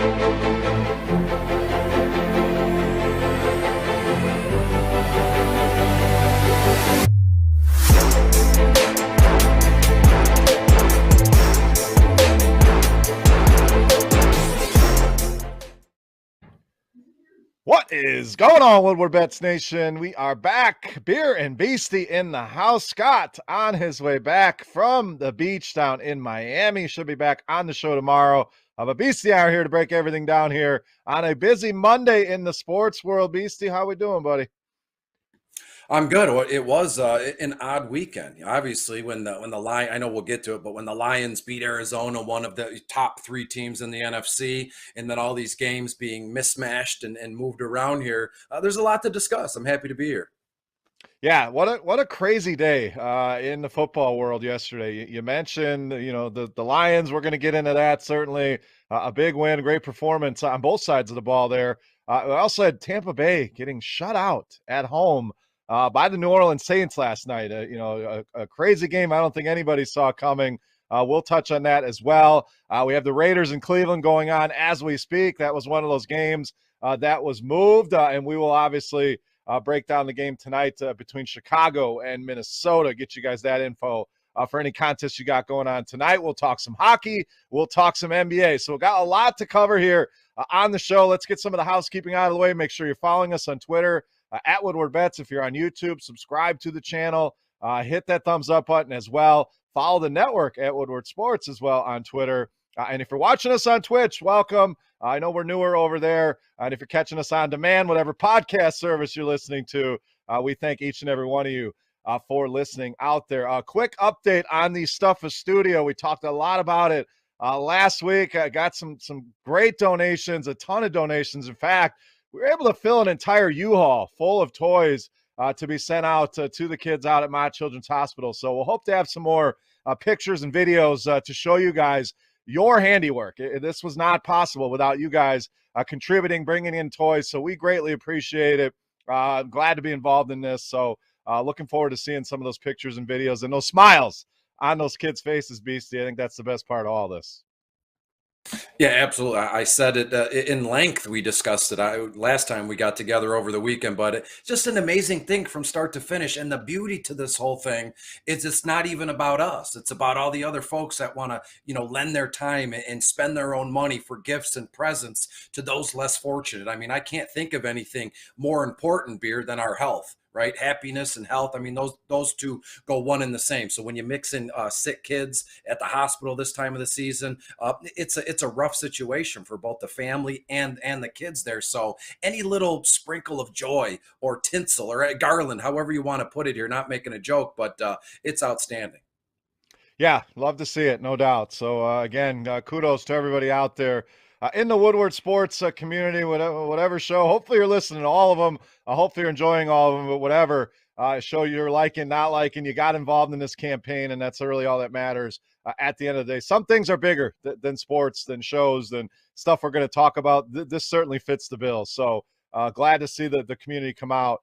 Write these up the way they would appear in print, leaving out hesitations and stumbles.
What is going on, Woodward Bets Nation? We are back. Beer and Beastie in the house. Scott on his way back from the beach down in Miami. Should be back on the show tomorrow. But Beastie are here to break everything down here on a busy Monday in the sports world. Beastie, how we doing, buddy? I'm good. It was an odd weekend. Obviously, when the Lions, I know we'll get to it, but when the Lions beat Arizona, one of the top three teams in the NFC, and then all these games being mismatched and moved around here, there's a lot to discuss. I'm happy to be here. Yeah, what a crazy day in the football world yesterday. You mentioned, the Lions. We're going to get into that. Certainly a big win, great performance on both sides of the ball there. We also had Tampa Bay getting shut out at home by the New Orleans Saints last night. A crazy game I don't think anybody saw coming. We'll touch on that as well. We have the Raiders in Cleveland going on as we speak. That was one of those games that was moved, and we will obviously break down the game tonight between Chicago and Minnesota. Get you guys that info for any contest you got going on tonight. We'll talk some hockey. We'll talk some NBA. So we've got a lot to cover here on the show. Let's get some of the housekeeping out of the way. Make sure you're following us on Twitter at Woodward Bets. If you're on YouTube, subscribe to the channel. Hit that thumbs up button as well. Follow the network at Woodward Sports as well on Twitter. And if you're watching us on Twitch, welcome. I know we're newer over there. And if you're catching us on demand, whatever podcast service you're listening to, we thank each and every one of you for listening out there. A quick update on the Stuff of Studio. We talked a lot about it last week. I got some great donations, a ton of donations. In fact, we were able to fill an entire U-Haul full of toys to be sent out to the kids out at my Children's Hospital. So we'll hope to have some more pictures and videos to show you guys your handiwork. This was not possible without you guys contributing, bringing in toys. So we greatly appreciate it. Glad to be involved in this. So looking forward to seeing some of those pictures and videos and those smiles on those kids' faces, Beastie. I think that's the best part of all this. Yeah, absolutely. I said it in length. We discussed it last time we got together over the weekend, but it's just an amazing thing from start to finish. And the beauty to this whole thing is it's not even about us. It's about all the other folks that want to, lend their time and spend their own money for gifts and presents to those less fortunate. I mean, I can't think of anything more important, Beer, than our health. Right? Happiness and health. I mean, those two go one and the same. So when you mix in sick kids at the hospital this time of the season, it's a rough situation for both the family and the kids there. So any little sprinkle of joy or tinsel or a garland, however you want to put it, you're not making a joke, but it's outstanding. Yeah, love to see it, no doubt. So again, kudos to everybody out there in the Woodward sports community, whatever show. Hopefully you're listening to all of them. Hopefully you're enjoying all of them, but whatever show you're liking, not liking, you got involved in this campaign, and that's really all that matters at the end of the day. Some things are bigger than sports, than shows, than stuff we're going to talk about. This certainly fits the bill. So glad to see the community come out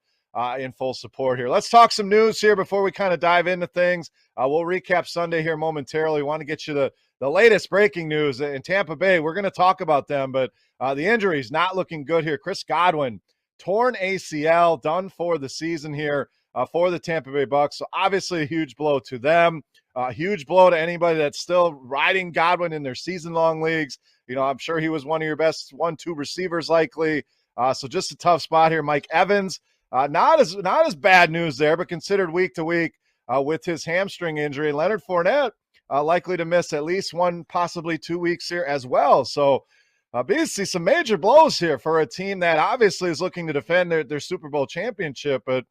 in full support here. Let's talk some news here before we kind of dive into things. We'll recap Sunday here momentarily. We want to get you the latest breaking news in Tampa Bay. We're going to talk about them, but the injuries not looking good here. Chris Godwin, torn ACL, done for the season here for the Tampa Bay Bucks. So obviously a huge blow to them. A huge blow to anybody that's still riding Godwin in their season-long leagues. I'm sure he was one of your best 1-2 receivers likely. So just a tough spot here. Mike Evans, not as bad news there, but considered week to week with his hamstring injury. Leonard Fournette likely to miss at least 1, possibly 2 weeks here as well. So basically some major blows here for a team that obviously is looking to defend their Super Bowl championship. But,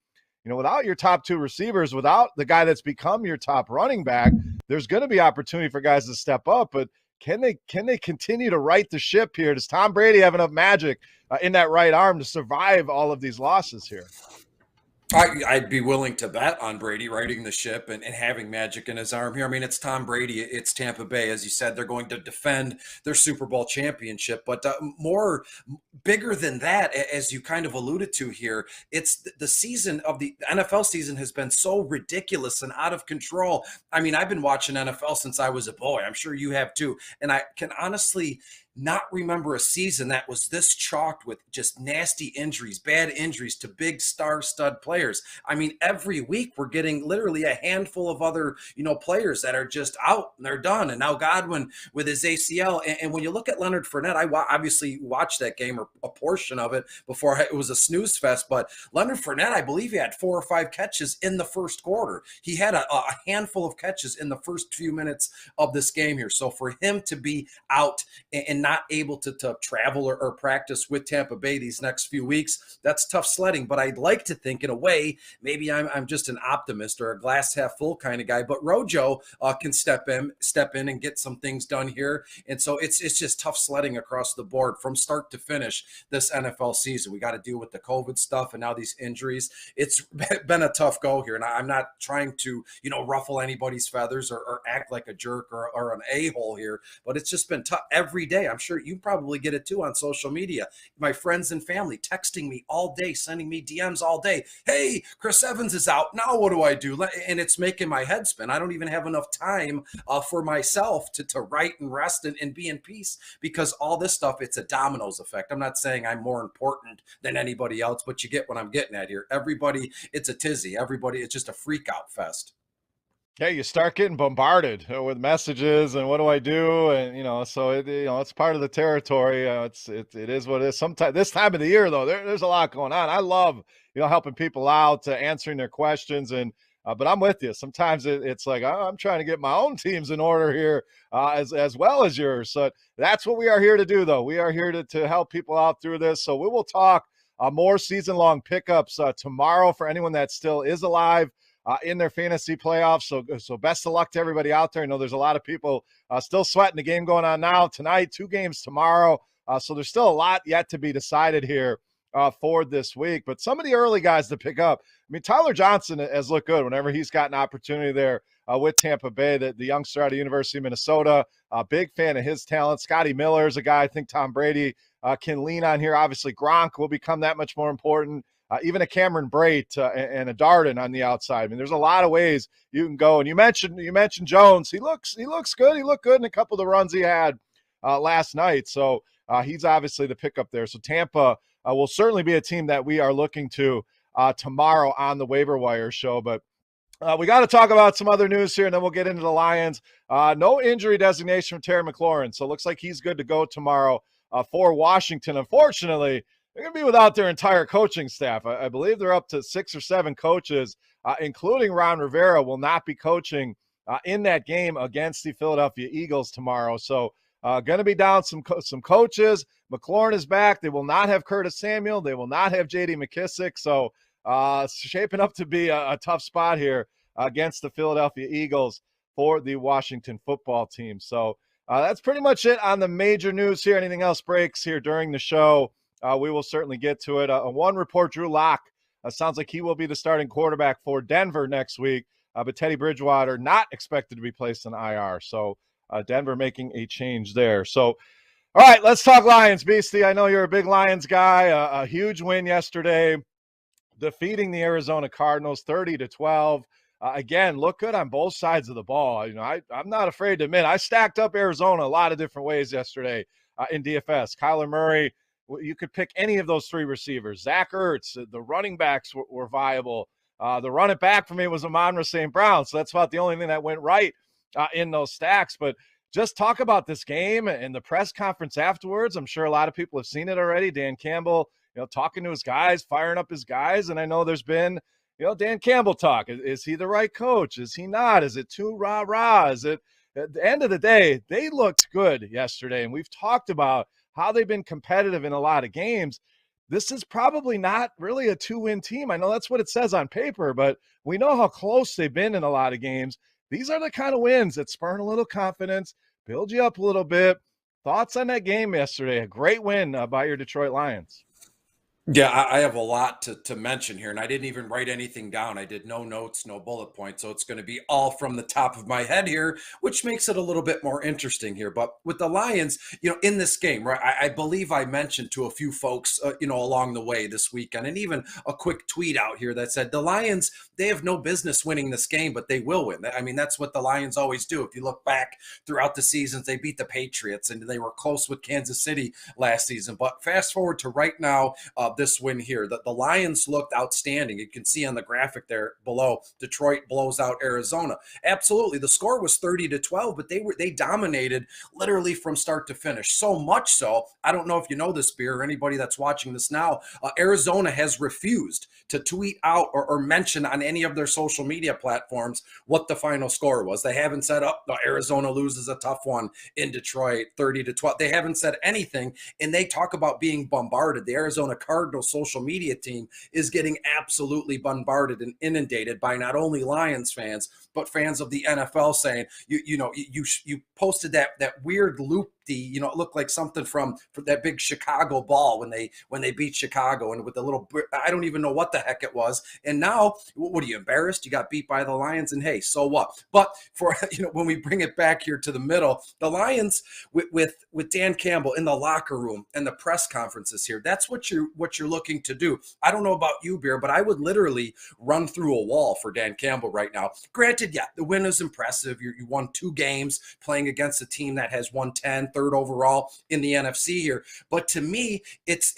without your top 2 receivers, without the guy that's become your top running back, there's going to be opportunity for guys to step up. But can they continue to right the ship here? Does Tom Brady have enough magic in that right arm to survive all of these losses here? I'd be willing to bet on Brady riding the ship and having magic in his arm here. I mean, it's Tom Brady, it's Tampa Bay. As you said, they're going to defend their Super Bowl championship. But bigger than that, as you kind of alluded to here, it's the season of the NFL season has been so ridiculous and out of control. I mean, I've been watching NFL since I was a boy. I'm sure you have too. And I can honestly not remember a season that was this chalked with just nasty injuries, bad injuries to big star stud players. I mean, every week we're getting literally a handful of other, players that are just out and they're done. And now Godwin with his ACL. And when you look at Leonard Fournette, I obviously watched that game or a portion of it before it was a snooze fest. But Leonard Fournette, I believe he had 4 or 5 catches in the first quarter. He had a handful of catches in the first few minutes of this game here. So for him to be out and not able to travel or practice with Tampa Bay these next few weeks, that's tough sledding. But I'd like to think, in a way, maybe I'm just an optimist or a glass half full kind of guy. But Rojo can step in and get some things done here. And so it's just tough sledding across the board from start to finish this NFL season. We got to deal with the COVID stuff and now these injuries. It's been a tough go here, and I'm not trying to ruffle anybody's feathers or act like a jerk or an a-hole here, but it's just been tough every day. I'm sure you probably get it too on social media. My friends and family texting me all day, sending me DMs all day. Hey, Chris Evans is out. Now what do I do? And it's making my head spin. I don't even have enough time for myself to write and rest and be in peace, because all this stuff, it's a dominoes effect. I'm not saying I'm more important than anybody else, but you get what I'm getting at here. Everybody, it's a tizzy. Everybody, it's just a freak out fest. Yeah, you start getting bombarded with messages and what do I do? And, so it's part of the territory. It is what it is. Sometimes this time of the year, though, there's a lot going on. I love, helping people out, answering their questions. But I'm with you. Sometimes it's like, I'm trying to get my own teams in order here as well as yours. So that's what we are here to do, though. We are here to help people out through this. So we will talk more season-long pickups tomorrow for anyone that still is alive in their fantasy playoffs. So best of luck to everybody out there. I know there's a lot of people still sweating the game going on now. Tonight, 2 games tomorrow. So there's still a lot yet to be decided here for this week. But some of the early guys to pick up, I mean, Tyler Johnson has looked good whenever he's got an opportunity there with Tampa Bay, the youngster out of University of Minnesota. Big fan of his talent. Scotty Miller is a guy I think Tom Brady can lean on here. Obviously, Gronk will become that much more important. Even a Cameron Brate and a Darden on the outside. I mean, there's a lot of ways you can go. And you mentioned Jones. He looks good. He looked good in a couple of the runs he had last night. So he's obviously the pickup there. So Tampa will certainly be a team that we are looking to tomorrow on the waiver wire show. But we got to talk about some other news here, and then we'll get into the Lions. No injury designation for Terry McLaurin, so it looks like he's good to go tomorrow for Washington. Unfortunately, they're going to be without their entire coaching staff. I believe they're up to 6 or 7 coaches, including Ron Rivera, will not be coaching in that game against the Philadelphia Eagles tomorrow. So going to be down some coaches. McLaurin is back. They will not have Curtis Samuel. They will not have J.D. McKissick. So shaping up to be a tough spot here against the Philadelphia Eagles for the Washington football team. So that's pretty much it on the major news here. Anything else breaks here during the show, we will certainly get to it. One report, Drew Lock sounds like he will be the starting quarterback for Denver next week, but Teddy Bridgewater not expected to be placed in IR. So Denver making a change there. So, all right, let's talk Lions, Beastie. I know you're a big Lions guy. A huge win yesterday, defeating the Arizona Cardinals 30-12. Again, look good on both sides of the ball. I'm not afraid to admit I stacked up Arizona a lot of different ways yesterday in DFS. Kyler Murray, you could pick any of those 3 receivers. Zach Ertz, the running backs were viable. The running back for me was Amon-Ra St. Brown, so that's about the only thing that went right in those stacks. But just talk about this game and the press conference afterwards. I'm sure a lot of people have seen it already. Dan Campbell, talking to his guys, firing up his guys. And I know there's been, Dan Campbell talk. Is he the right coach? Is he not? Is it too rah-rah? Is it, at the end of the day, they looked good yesterday. And we've talked about how they've been competitive in a lot of games. This is probably not really a 2-win team. I know that's what it says on paper, but we know how close they've been in a lot of games. These are the kind of wins that spurn a little confidence, build you up a little bit. Thoughts on that game yesterday? A great win by your Detroit Lions. Yeah, I have a lot to mention here, and I didn't even write anything down. I did no notes, no bullet points, so it's going to be all from the top of my head here, which makes it a little bit more interesting here. But with the Lions, in this game, right, I believe I mentioned to a few folks, along the way this weekend, and even a quick tweet out here that said the Lions, they have no business winning this game, but they will win. I mean, that's what the Lions always do. If you look back throughout the seasons, they beat the Patriots, and they were close with Kansas City last season. But fast forward to right now, this win here. The Lions looked outstanding. You can see on the graphic there below, Detroit blows out Arizona. Absolutely. The score was 30-12, but they dominated literally from start to finish. So much so, I don't know if you know this, Beer, or anybody that's watching this now, Arizona has refused to tweet out or mention on any of their social media platforms what the final score was. They haven't said, oh, no, Arizona loses a tough one in Detroit, 30-12. They haven't said anything, and they talk about being bombarded. The Arizona Cardinals social media team is getting absolutely bombarded and inundated by not only Lions fans but fans of the NFL saying, you posted that weird loop. It looked like something from that big Chicago ball when they beat Chicago, and with the little, I don't even know what the heck it was. And now, what are you, embarrassed? You got beat by the Lions, and hey, so what? But for when we bring it back here to the middle, the Lions with Dan Campbell in the locker room and the press conferences here, that's what you're looking to do. I don't know about you, Beer, but I would literally run through a wall for Dan Campbell right now. Granted, yeah, the win is impressive. You won 2 games playing against a team that has won 10, third overall in the NFC here. But to me, it's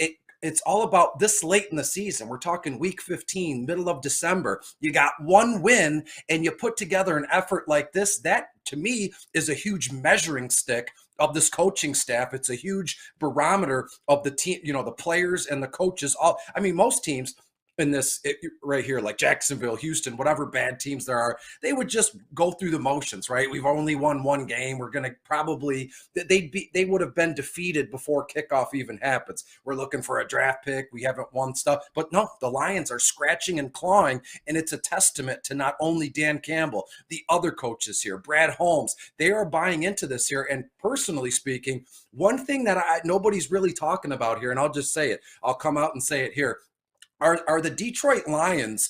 all about this late in the season. We're talking week 15, middle of December. You got one win and you put together an effort like this. That to me is a huge measuring stick of this coaching staff. It's a huge barometer of the team, the players and the coaches. Most teams in this right here, like Jacksonville, Houston, whatever bad teams there are, they would just go through the motions, right? We've only won one game. We're going to probably, they would have been defeated before kickoff even happens. We're looking for a draft pick. We haven't won stuff, but no, the Lions are scratching and clawing. And it's a testament to not only Dan Campbell, the other coaches here, Brad Holmes, they are buying into this here. And personally speaking, one thing that nobody's really talking about here, and I'll just say it, I'll come out and say it here, are the Detroit Lions,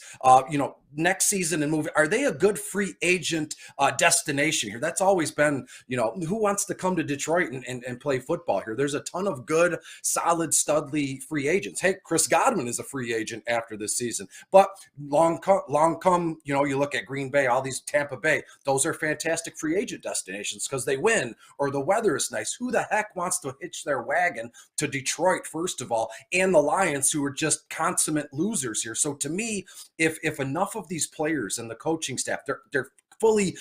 next season and moving, are they a good free agent destination here? That's always been, who wants to come to Detroit and play football here? There's a ton of good, solid, studly free agents. Hey, Chris Godwin is a free agent after this season, but long come, you look at Green Bay, all these Tampa Bay, those are fantastic free agent destinations because they win or the weather is nice. Who the heck wants to hitch their wagon to Detroit, first of all, and the Lions, who are just consummate losers here? So to me, if enough of these players and the coaching staff, they're fully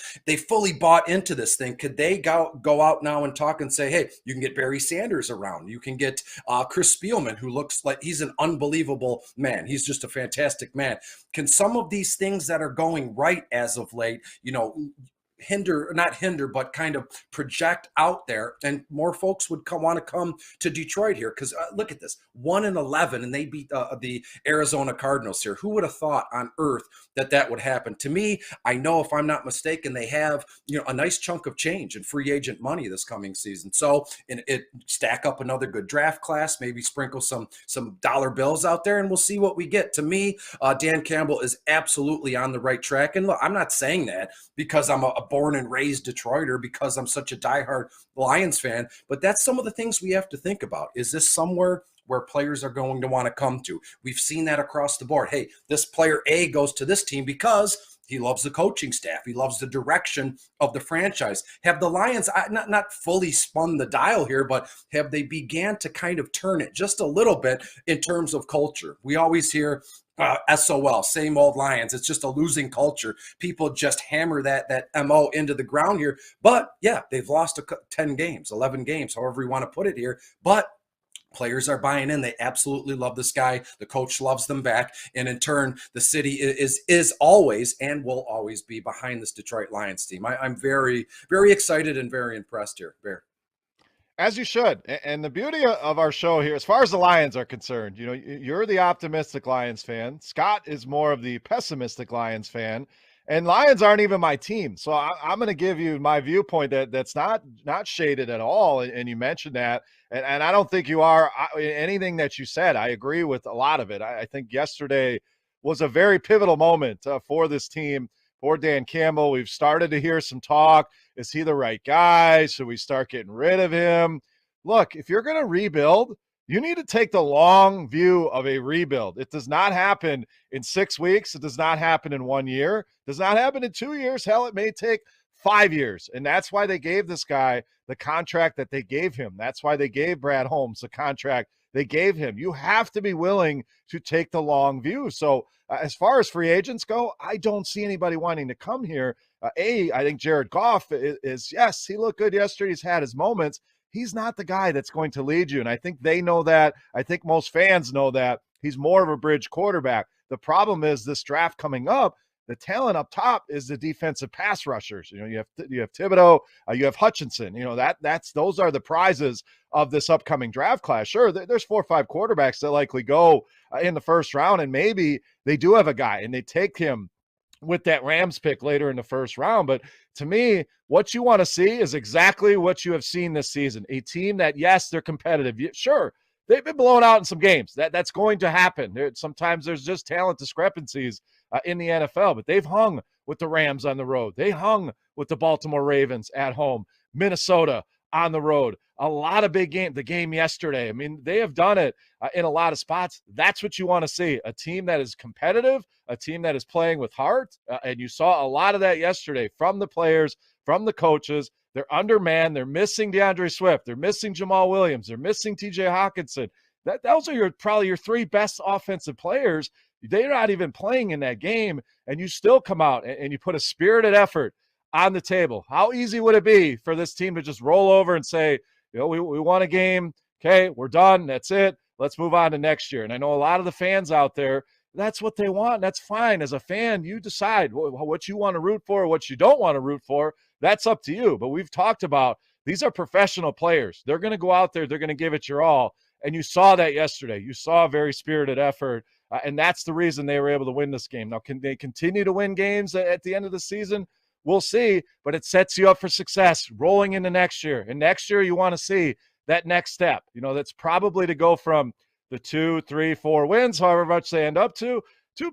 bought into this thing, could they go out now and talk and say, hey, you can get Barry Sanders around, you can get Chris Spielman, who looks like he's an unbelievable man, he's just a fantastic man. Can some of these things that are going right as of late, not hinder, but kind of project out there, and more folks would want to come to Detroit here? Because look at this, 1-11, and they beat the Arizona Cardinals here. Who would have thought on earth that would happen? To me, I know if I'm not mistaken, they have a nice chunk of change in free agent money this coming season. So it stack up another good draft class, maybe sprinkle some dollar bills out there, and we'll see what we get. To me, Dan Campbell is absolutely on the right track. And look, I'm not saying that because I'm a born and raised Detroiter, because I'm such a diehard Lions fan, but that's some of the things we have to think about. Is this somewhere where players are going to want to come to? We've seen that across the board. Hey, this player A goes to this team because he loves the coaching staff, he loves the direction of the franchise. Have the Lions not fully spun the dial here, but have they began to kind of turn it just a little bit in terms of culture? We always hear SOL, same old Lions. It's just a losing culture. People just hammer that MO into the ground here. But yeah, they've lost 10 games, 11 games, however you want to put it here. But players are buying in. They absolutely love this guy. The coach loves them back. And in turn, the city is always and will always be behind this Detroit Lions team. I'm very, very excited and very impressed here, Bear. As you should. And the beauty of our show here, as far as the Lions are concerned, you're the optimistic Lions fan. Scott is more of the pessimistic Lions fan. And Lions aren't even my team. So I'm going to give you my viewpoint that's not shaded at all. And you mentioned that. And I don't think you are. Anything that you said, I agree with a lot of it. I think yesterday was a very pivotal moment for this team, for Dan Campbell. We've started to hear some talk. Is he the right guy? Should we start getting rid of him? Look, if you're going to rebuild, you need to take the long view of a rebuild. It does not happen in 6 weeks. It does not happen in 1 year. It does not happen in 2 years. Hell, it may take 5 years. And that's why they gave this guy the contract that they gave him. That's why they gave Brad Holmes the contract they gave him. You have to be willing to take the long view. So as far as free agents go, I don't see anybody wanting to come here. I think Jared Goff is, yes, he looked good yesterday. He's had his moments. He's not the guy that's going to lead you. And I think they know that. I think most fans know that. He's more of a bridge quarterback. The problem is this draft coming up, the talent up top is the defensive pass rushers. You have Thibodeau, you have Hutchinson. Those are the prizes of this upcoming draft class. Sure, there's 4 or 5 quarterbacks that likely go in the first round, and maybe they do have a guy and they take him with that Rams pick later in the first round. But to me, what you want to see is exactly what you have seen this season. A team that, yes, they're competitive. Sure, they've been blown out in some games. That's going to happen. Sometimes there's just talent discrepancies in the NFL, but they've hung with the Rams on the road. They hung with the Baltimore Ravens at home, Minnesota on the road. A lot of big games. The game yesterday, I mean, they have done it in a lot of spots. That's what you want to see. A team that is competitive, a team that is playing with heart. And you saw a lot of that yesterday from the players, from the coaches. They're undermanned. They're missing DeAndre Swift. They're missing Jamal Williams. They're missing TJ Hawkinson. Those are probably your 3 best offensive players. They're not even playing in that game, and you still come out and you put a spirited effort on the table. How easy would it be for this team to just roll over and say, we won a game. Okay, we're done. That's it. Let's move on to next year. And I know a lot of the fans out there, that's what they want. That's fine. As a fan, you decide what you want to root for, what you don't want to root for. That's up to you. But we've talked about these are professional players. They're going to go out there. They're going to give it your all. And you saw that yesterday. You saw a very spirited effort. And that's the reason they were able to win this game. Now, can they continue to win games at the end of the season? We'll see, but it sets you up for success rolling into next year. And next year, you want to see that next step. That's probably to go from the 2, 3, 4 wins, however much they end up to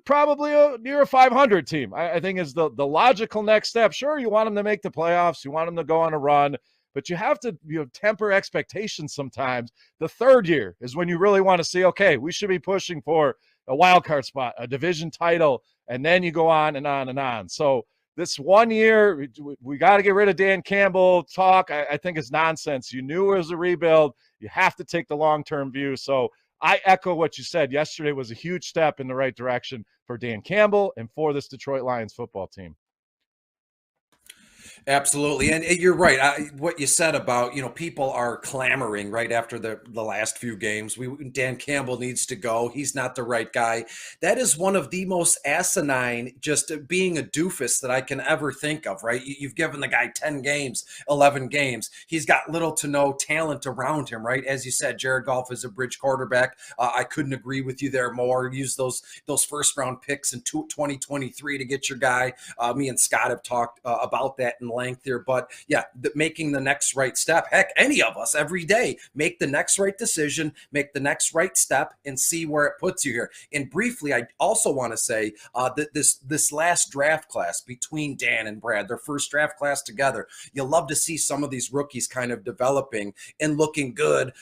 probably near a 500 team. I think is the logical next step. Sure, you want them to make the playoffs. You want them to go on a run. But you have to temper expectations sometimes. The third year is when you really want to see, okay, we should be pushing for a wild card spot, a division title, and then you go on and on and on. So this 1 year, we got to get rid of Dan Campbell talk, I think is nonsense. You knew it was a rebuild. You have to take the long-term view. So I echo what you said. Yesterday was a huge step in the right direction for Dan Campbell and for this Detroit Lions football team. Absolutely. And you're right. What you said about, people are clamoring right after the last few games. Dan Campbell needs to go. He's not the right guy. That is one of the most asinine, just being a doofus that I can ever think of, right? You've given the guy 10 games, 11 games. He's got little to no talent around him, right? As you said, Jared Goff is a bridge quarterback. I couldn't agree with you there more. Use those first round picks in 2023 to get your guy. Me and Scott have talked about that in length here, but yeah, making the next right step. Heck, any of us every day make the next right decision, make the next right step, and see where it puts you here. And briefly, I also want to say that this last draft class between Dan and Brad, their first draft class together, you'll love to see some of these rookies kind of developing and looking good,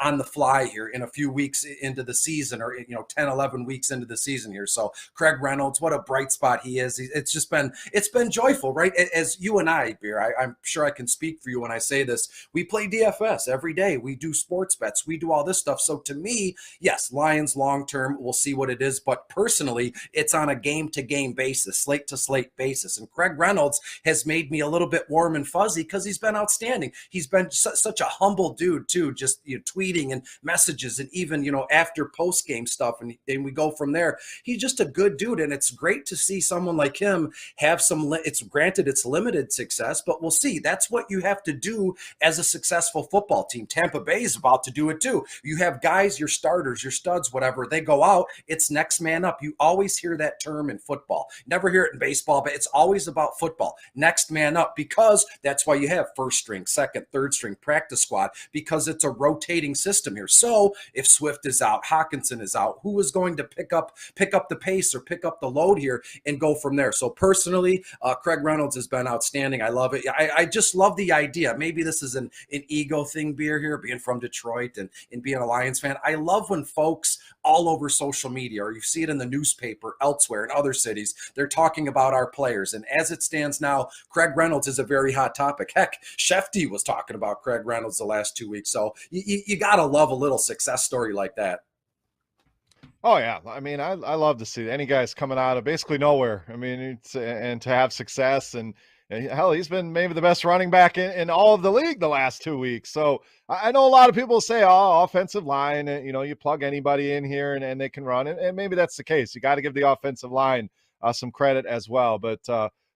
on the fly here in a few weeks into the season, or 10, 11 weeks into the season here. So Craig Reynolds, what a bright spot he is. It's been joyful, right? As you and I, Beer, I'm sure I can speak for you when I say this. We play DFS every day. We do sports bets. We do all this stuff. So to me, yes, Lions long-term, we'll see what it is. But personally, it's on a game-to-game basis, slate-to-slate basis. And Craig Reynolds has made me a little bit warm and fuzzy because he's been outstanding. He's been such a humble dude, too, just tweeting and messages and even, after post-game stuff. And we go from there. He's just a good dude. And it's great to see someone like him have some, it's granted it's limited success, but we'll see. That's what you have to do as a successful football team. Tampa Bay is about to do it too. You have guys, your starters, your studs, whatever, they go out, it's next man up. You always hear that term in football. Never hear it in baseball, but it's always about football. Next man up, because that's why you have first string, second, third string, practice squad, because it's a rotating system here. So if Swift is out, Hawkinson is out, who is going to pick up the pace or pick up the load here and go from there? So personally, Craig Reynolds has been outstanding. I love it. I just love the idea. Maybe this is an ego thing, Beer, here, being from Detroit and being a Lions fan. I love when folks all over social media, or you see it in the newspaper elsewhere in other cities, they're talking about our players. And as it stands now, Craig Reynolds is a very hot topic. Heck, Shefty was talking about Craig Reynolds the last 2 weeks. So you got to love a little success story like that. Oh yeah, I mean, I love to see any guys coming out of basically nowhere. I mean, and to have success, and hell, he's been maybe the best running back in all of the league the last 2 weeks. So I know a lot of people say, oh, offensive line, you plug anybody in here and they can run, and maybe that's the case. You got to give the offensive line some credit as well. But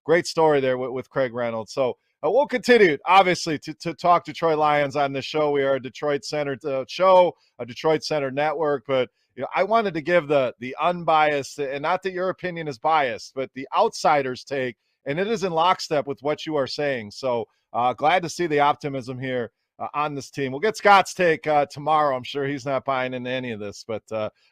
great story there with Craig Reynolds. So we'll continue, obviously, to talk Detroit Lions on this show. We are a Detroit-centered show, a Detroit-centered network, but I wanted to give the unbiased, and not that your opinion is biased, but the outsider's take, and it is in lockstep with what you are saying. So glad to see the optimism here on this team. We'll get Scott's take tomorrow. I'm sure he's not buying into any of this, but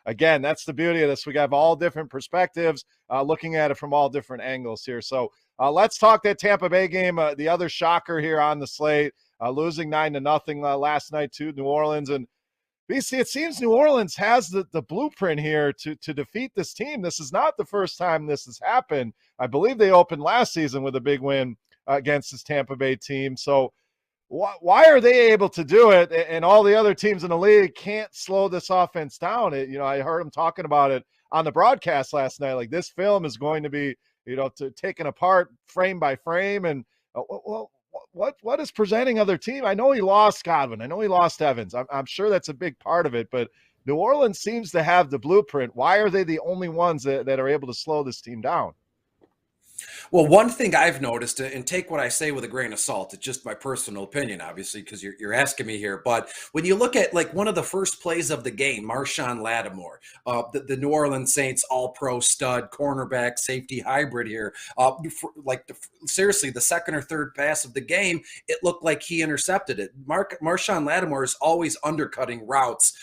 again, that's the beauty of this. We have all different perspectives, looking at it from all different angles here. So let's talk that Tampa Bay game, the other shocker here on the slate, losing 9-0 last night to New Orleans. And BC, it seems New Orleans has the blueprint here to defeat this team. This is not the first time this has happened. I believe they opened last season with a big win against this Tampa Bay team. So why are they able to do it, and all the other teams in the league can't slow this offense down? I heard them talking about it on the broadcast last night. Like, this film is going to be, taken apart frame by frame. And what is presenting other team? I know he lost Godwin. I know he lost Evans. I'm sure that's a big part of it, but New Orleans seems to have the blueprint. Why are they the only ones that are able to slow this team down? Well, one thing I've noticed, and take what I say with a grain of salt, it's just my personal opinion, obviously, because you're asking me here. But when you look at like one of the first plays of the game, Marshawn Lattimore, the New Orleans Saints all-pro stud, cornerback, safety hybrid here, seriously, the second or third pass of the game, it looked like he intercepted it. Marshawn Lattimore is always undercutting routes,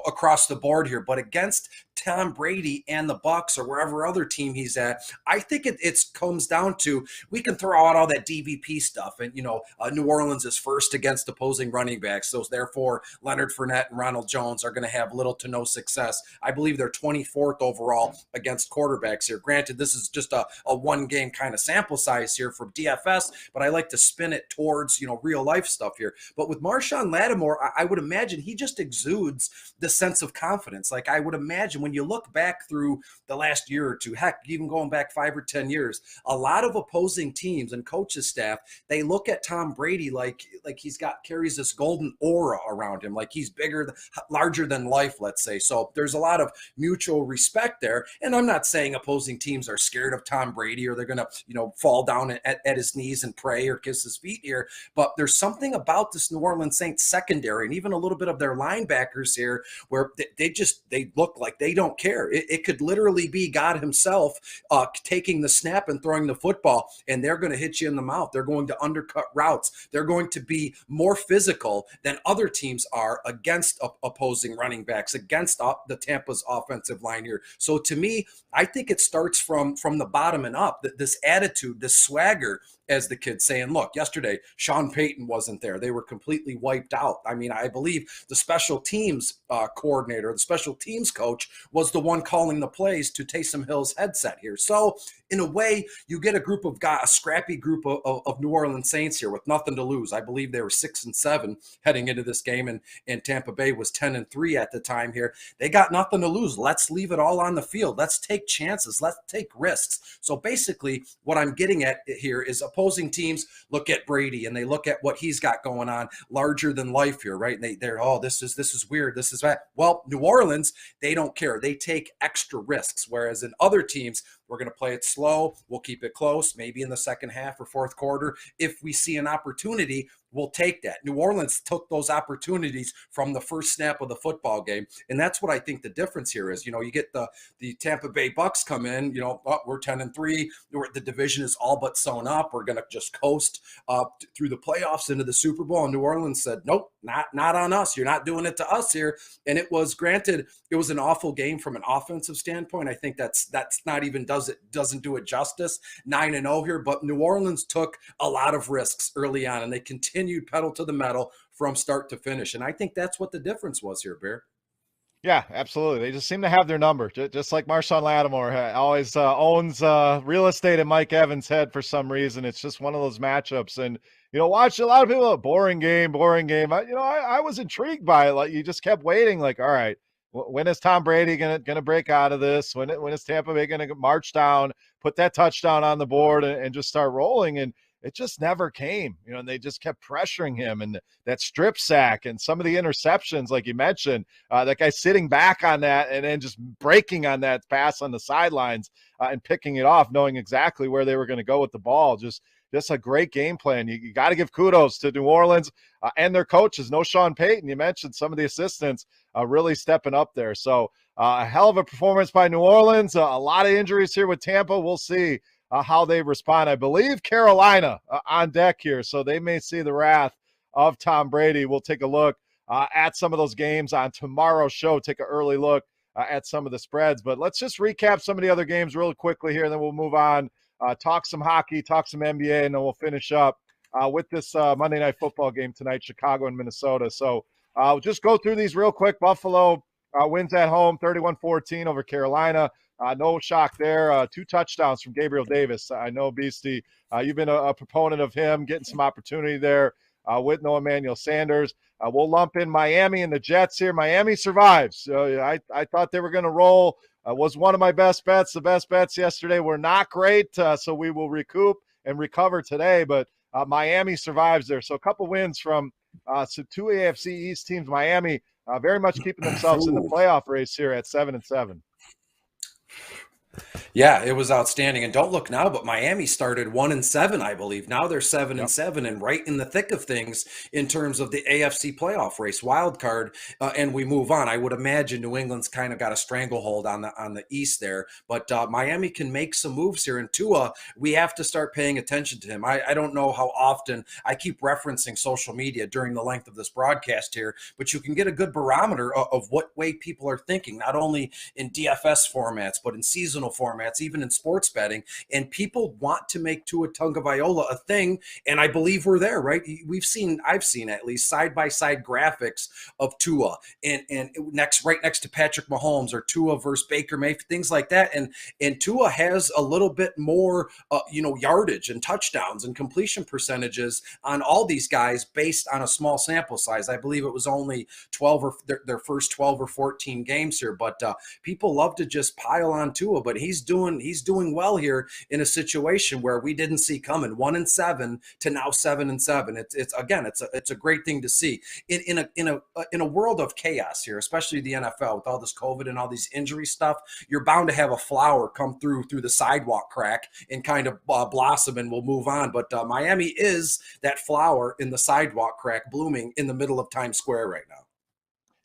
across the board here. But against Tom Brady and the Bucs or wherever other team he's at, I think it comes down to, we can throw out all that DVP stuff, and New Orleans is first against opposing running backs, so therefore Leonard Fournette and Ronald Jones are going to have little to no success. I believe they're 24th overall against quarterbacks here. Granted, this is just a one game kind of sample size here from DFS, but I like to spin it towards real life stuff here. But with Marshawn Lattimore, I would imagine he just exudes the sense of confidence. Like, I would imagine when you look back through the last year or two, heck, even going back 5 or 10 years, a lot of opposing teams and coaches staff, they look at Tom Brady like he's carries this golden aura around him, like he's bigger, larger than life, let's say. So there's a lot of mutual respect there. And I'm not saying opposing teams are scared of Tom Brady or they're going to, fall down at his knees and pray or kiss his feet here. But there's something about this New Orleans Saints secondary and even a little bit of their linebackers here where they look like they don't care. It could literally be God himself taking the snap and throwing the football, and they're going to hit you in the mouth. They're going to undercut routes. They're going to be more physical than other teams are against opposing running backs, against the Tampa's offensive line here. So to me, I think it starts from the bottom and up, this attitude, this swagger, as the kids saying, look, yesterday, Sean Payton wasn't there. They were completely wiped out. I mean, I believe the special teams coordinator, the special teams coach was the one calling the plays to Taysom Hill's headset here. So in a way, you get a group of guys, a scrappy group of New Orleans Saints here with nothing to lose. I believe they were 6-7 heading into this game, and Tampa Bay was 10-3 at the time here. They got nothing to lose. Let's leave it all on the field. Let's take chances. Let's take risks. So basically, what I'm getting at here is opposing teams look at Brady and they look at what he's got going on, larger than life here, right? And they're this is weird. This is that. Well, New Orleans, they don't care. They take extra risks, whereas in other teams, We're going to play it slow. We'll keep it close, maybe in the second half or fourth quarter. If we see an opportunity, we'll take that. New Orleans took those opportunities from the first snap of the football game. And that's what I think the difference here is. You get the Tampa Bay Bucks come in, we're 10-3. The division is all but sewn up. We're going to just coast through the playoffs into the Super Bowl. And New Orleans said, nope, not on us. You're not doing it to us here. And it was, granted, it was an awful game from an offensive standpoint. I think that's not even doesn't do it justice. 9-0 here, but New Orleans took a lot of risks early on, and they continued pedal to the metal from start to finish. And I think that's what the difference was here, Bear. Yeah, absolutely. They just seem to have their number, just like Marshawn Lattimore always owns real estate in Mike Evans' head for some reason. It's just one of those matchups. And, watch a lot of people, boring game. I was intrigued by it. Like, you just kept waiting, like, all right, when is Tom Brady gonna break out of this? When is Tampa Bay gonna march down, put that touchdown on the board, and just start rolling? And it just never came, and they just kept pressuring him, and that strip sack and some of the interceptions, like you mentioned, that guy sitting back on that and then just breaking on that pass on the sidelines and picking it off, knowing exactly where they were going to go with the ball. Just a great game plan. You got to give kudos to New Orleans and their coaches. No Sean Payton. You mentioned some of the assistants really stepping up there. So a hell of a performance by New Orleans. A lot of injuries here with Tampa. We'll see how they respond. I believe Carolina on deck here, so they may see the wrath of Tom Brady. We'll take a look at some of those games on tomorrow's show, take an early look at some of the spreads. But let's just recap some of the other games really quickly here, and then we'll move on, talk some hockey, talk some NBA, and then we'll finish up with this Monday Night Football game tonight, Chicago and Minnesota. So we'll just go through these real quick. Buffalo wins at home, 31-14 over Carolina. No shock there. 2 touchdowns from Gabriel Davis. I know, Beastie, you've been a proponent of him getting some opportunity there with no Emmanuel Sanders. We'll lump in Miami and the Jets here. Miami survives. I thought they were going to roll. Was one of my best bets. The best bets yesterday were not great, so we will recoup and recover today. But Miami survives there. So a couple wins from 2 AFC East teams. Miami very much keeping themselves in the playoff race here at 7-7. Yeah, it was outstanding. And don't look now, but Miami started 1-7, I believe. Now they're 7-7 and right in the thick of things in terms of the AFC playoff race, wild card. And we move on. I would imagine New England's kind of got a stranglehold on the East there, but Miami can make some moves here. And Tua, we have to start paying attention to him. I don't know how often I keep referencing social media during the length of this broadcast here, but you can get a good barometer of what way people are thinking, not only in DFS formats, but in seasonal formats, even in sports betting. And people want to make Tua Tagovailoa a thing. And I believe we're there, right? I've seen at least side-by-side graphics of Tua and right next to Patrick Mahomes, or Tua versus Baker Mayfield, things like that. And Tua has a little bit more, yardage and touchdowns and completion percentages on all these guys based on a small sample size. I believe it was only 12 or their first 12 or 14 games here, but people love to just pile on Tua, but he's doing well here in a situation where we didn't see coming. 1-7 to now 7-7. It's a great thing to see in a world of chaos here, especially the NFL with all this COVID and all these injury stuff. You're bound to have a flower come through the sidewalk crack and kind of blossom, and we'll move on. But Miami is that flower in the sidewalk crack blooming in the middle of Times Square right now.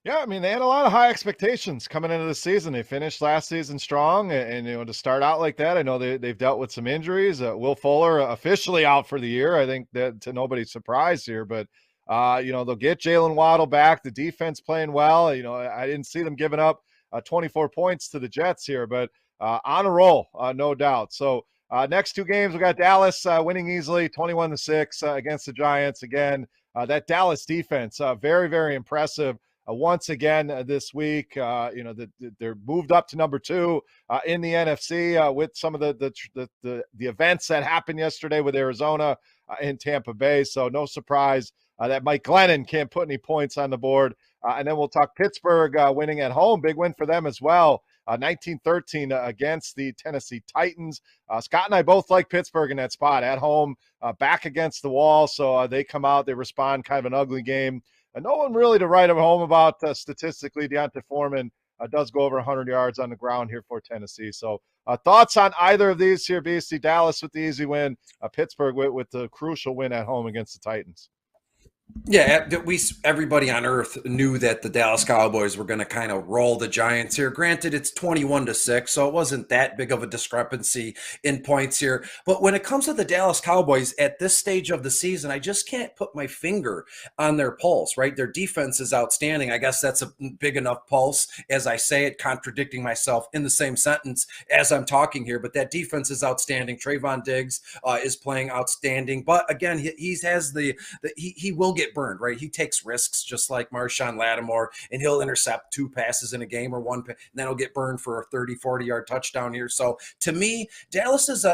Yeah, I mean, they had a lot of high expectations coming into the season. They finished last season strong, and to start out like that, I know they've dealt with some injuries. Will Fuller officially out for the year. I think that to nobody's surprise here, but they'll get Jalen Waddle back. The defense playing well. I didn't see them giving up 24 points to the Jets here, but on a roll, no doubt. So next 2 games, we got Dallas winning easily, 21-6 against the Giants. Again, that Dallas defense, very, very impressive. Once again this week, they're moved up to number 2 in the NFC with some of the events that happened yesterday with Arizona and Tampa Bay. So no surprise that Mike Glennon can't put any points on the board. And then we'll talk Pittsburgh winning at home. Big win for them as well. 19-13 against the Tennessee Titans. Scott and I both like Pittsburgh in that spot at home, back against the wall. So they come out, they respond, kind of an ugly game. No one really to write home about statistically. D'Onta Foreman does go over 100 yards on the ground here for Tennessee. So Thoughts on either of these here, Beastie? Dallas with the easy win, Pittsburgh with the crucial win at home against the Titans. Yeah, everybody on earth knew that the Dallas Cowboys were going to kind of roll the Giants here. Granted, it's 21-6, so it wasn't that big of a discrepancy in points here. But when it comes to the Dallas Cowboys at this stage of the season, I just can't put my finger on their pulse, right? Their defense is outstanding. I guess that's a big enough pulse as I say it, contradicting myself in the same sentence as I'm talking here. But that defense is outstanding. Trayvon Diggs is playing outstanding. But again, he has he will get burned, right? He takes risks just like Marshawn Lattimore, and he'll intercept 2 passes in a game or one, and then he'll get burned for a 30, 40-yard touchdown here. So to me, Dallas is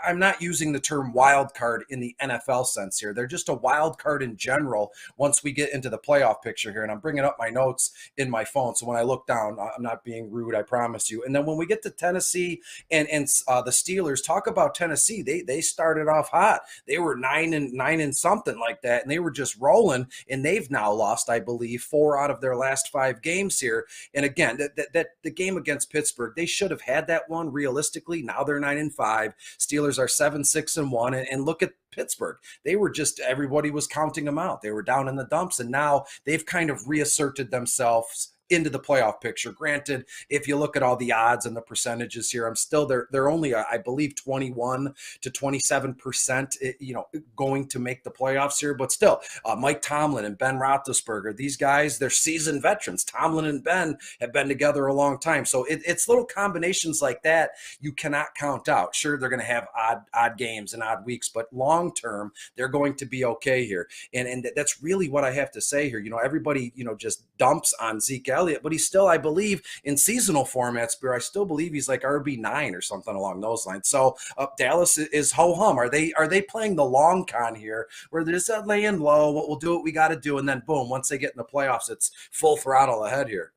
I'm not using the term wild card in the NFL sense here. They're just a wild card in general once we get into the playoff picture here. And I'm bringing up my notes in my phone, so when I look down, I'm not being rude, I promise you. And then when we get to Tennessee and the Steelers, talk about Tennessee. They started off hot. They were 9 and something like that, and they were just rolling, and they've now lost, I believe, 4 out of their last 5 games here. And again, that the game against Pittsburgh, they should have had that one realistically. Now they're 9-5. Steelers are 7-6-1, and look at Pittsburgh. They were just, everybody was counting them out. They were down in the dumps, and now they've kind of reasserted themselves into the playoff picture. Granted, if you look at all the odds and the percentages here, I'm still they're only I believe 21 to 27%, going to make the playoffs here. But still, Mike Tomlin and Ben Roethlisberger, these guys, they're seasoned veterans. Tomlin and Ben have been together a long time, so it's little combinations like that you cannot count out. Sure, they're going to have odd games and odd weeks, but long term, they're going to be okay here. And that's really what I have to say here. Everybody just dumps on Zeke Elliott, but he's still, I believe, in seasonal formats, Beer, I still believe he's like RB9 or something along those lines. So Dallas is ho-hum. Are they playing the long con here, where they're just laying low, we'll do what we got to do, and then boom, once they get in the playoffs, it's full throttle ahead here?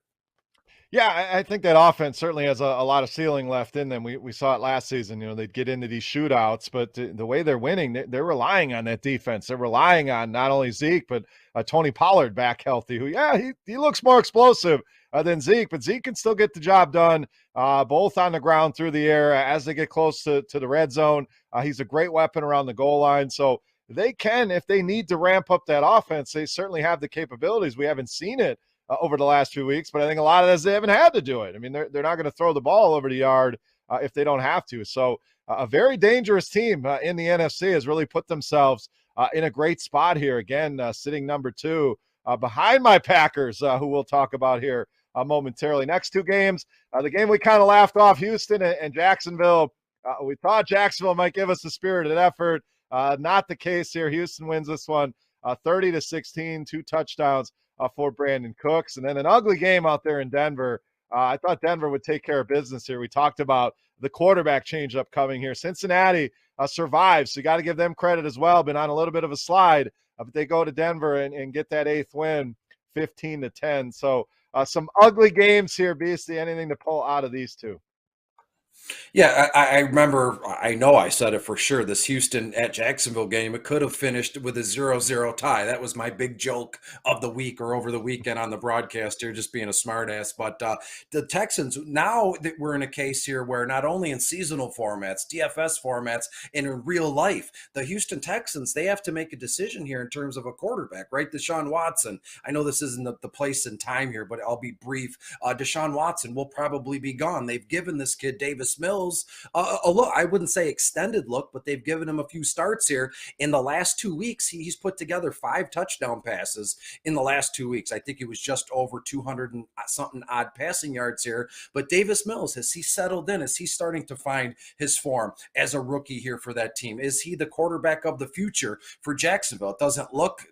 Yeah, I think that offense certainly has a lot of ceiling left in them. We saw it last season. They'd get into these shootouts, but the way they're winning, they're relying on that defense. They're relying on not only Zeke, but Tony Pollard back healthy, who, he looks more explosive than Zeke, but Zeke can still get the job done, both on the ground, through the air, as they get close to the red zone. He's a great weapon around the goal line. So they can, if they need to ramp up that offense, they certainly have the capabilities. We haven't seen it over the last few weeks, but I think a lot of this, they haven't had to do it. I mean, they're not going to throw the ball over the yard if they don't have to. So a very dangerous team in the NFC has really put themselves in a great spot here. Again, sitting number 2 behind my Packers, who we'll talk about here momentarily. Next 2 games, the game we kind of laughed off, Houston and Jacksonville. We thought Jacksonville might give us a spirited effort. Not the case here. Houston wins this one 30-16, 2 touchdowns for Brandon Cooks. And then an ugly game out there in Denver. I thought Denver would take care of business here. We talked about the quarterback change upcoming here. Cincinnati survives, so you got to give them credit as well. Been on a little bit of a slide, but they go to Denver and get that 8th win, 15-10. So some ugly games here, Beastie. Anything to pull out of these 2? Yeah, I remember, I know I said it for sure, this Houston at Jacksonville game, it could have finished with a 0-0 tie. That was my big joke of the week or over the weekend on the broadcast here, just being a smartass. But the Texans, now that we're in a case here where not only in seasonal formats, DFS formats, and in real life, the Houston Texans, they have to make a decision here in terms of a quarterback, right? Deshaun Watson. I know this isn't the place and time here, but I'll be brief. Deshaun Watson will probably be gone. They've given this kid, Davis Mills, a look. I wouldn't say extended look, but they've given him a few starts here. In the last 2 weeks, he's put together 5 touchdown passes in the last 2 weeks. I think it was just over 200 and something odd passing yards here. But Davis Mills, has he settled in? Is he starting to find his form as a rookie here for that team? Is he the quarterback of the future for Jacksonville? It doesn't look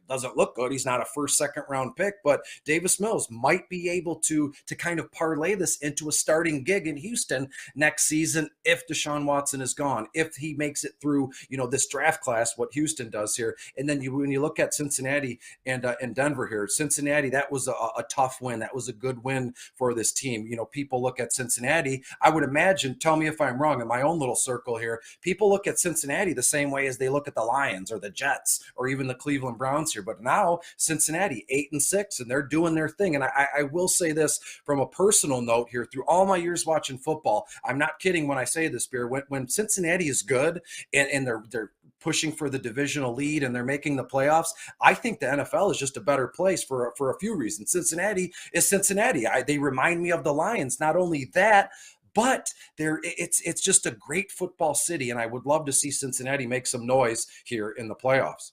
good. He's not a first, second round pick, but Davis Mills might be able to kind of parlay this into a starting gig in Houston next season if Deshaun Watson is gone, if he makes it through, this draft class, what Houston does here. And then when you look at Cincinnati and Denver here, Cincinnati, that was a tough win. That was a good win for this team. People look at Cincinnati, I would imagine, tell me if I'm wrong, in my own little circle here, people look at Cincinnati the same way as they look at the Lions or the Jets or even the Cleveland Browns here. But now Cincinnati 8-6, and they're doing their thing. And I will say this from a personal note here, through all my years watching football, I'm not not kidding when I say this, Beer. When Cincinnati is good and they're pushing for the divisional lead and they're making the playoffs, I think the NFL is just a better place for a few reasons. Cincinnati is Cincinnati. They remind me of the Lions. Not only that, but it's just a great football city, and I would love to see Cincinnati make some noise here in the playoffs.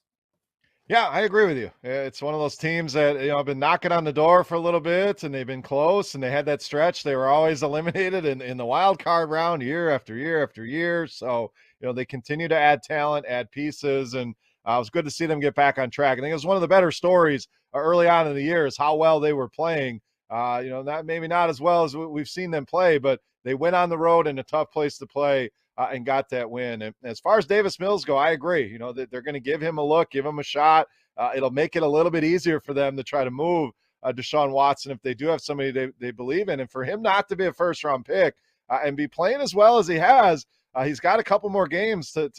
Yeah, I agree with you. It's one of those teams that, have been knocking on the door for a little bit, and they've been close, and they had that stretch. They were always eliminated in the wild card round year after year after year. So, they continue to add talent, add pieces, and it was good to see them get back on track. I think it was one of the better stories early on in the year is how well they were playing. Not as well as we've seen them play, but they went on the road in a tough place to play and got that win. And as far as Davis Mills go, I agree. That they're going to give him a look, give him a shot. It'll make it a little bit easier for them to try to move Deshaun Watson if they do have somebody they believe in. And for him not to be a first-round pick and be playing as well as he has, he's got a couple more games to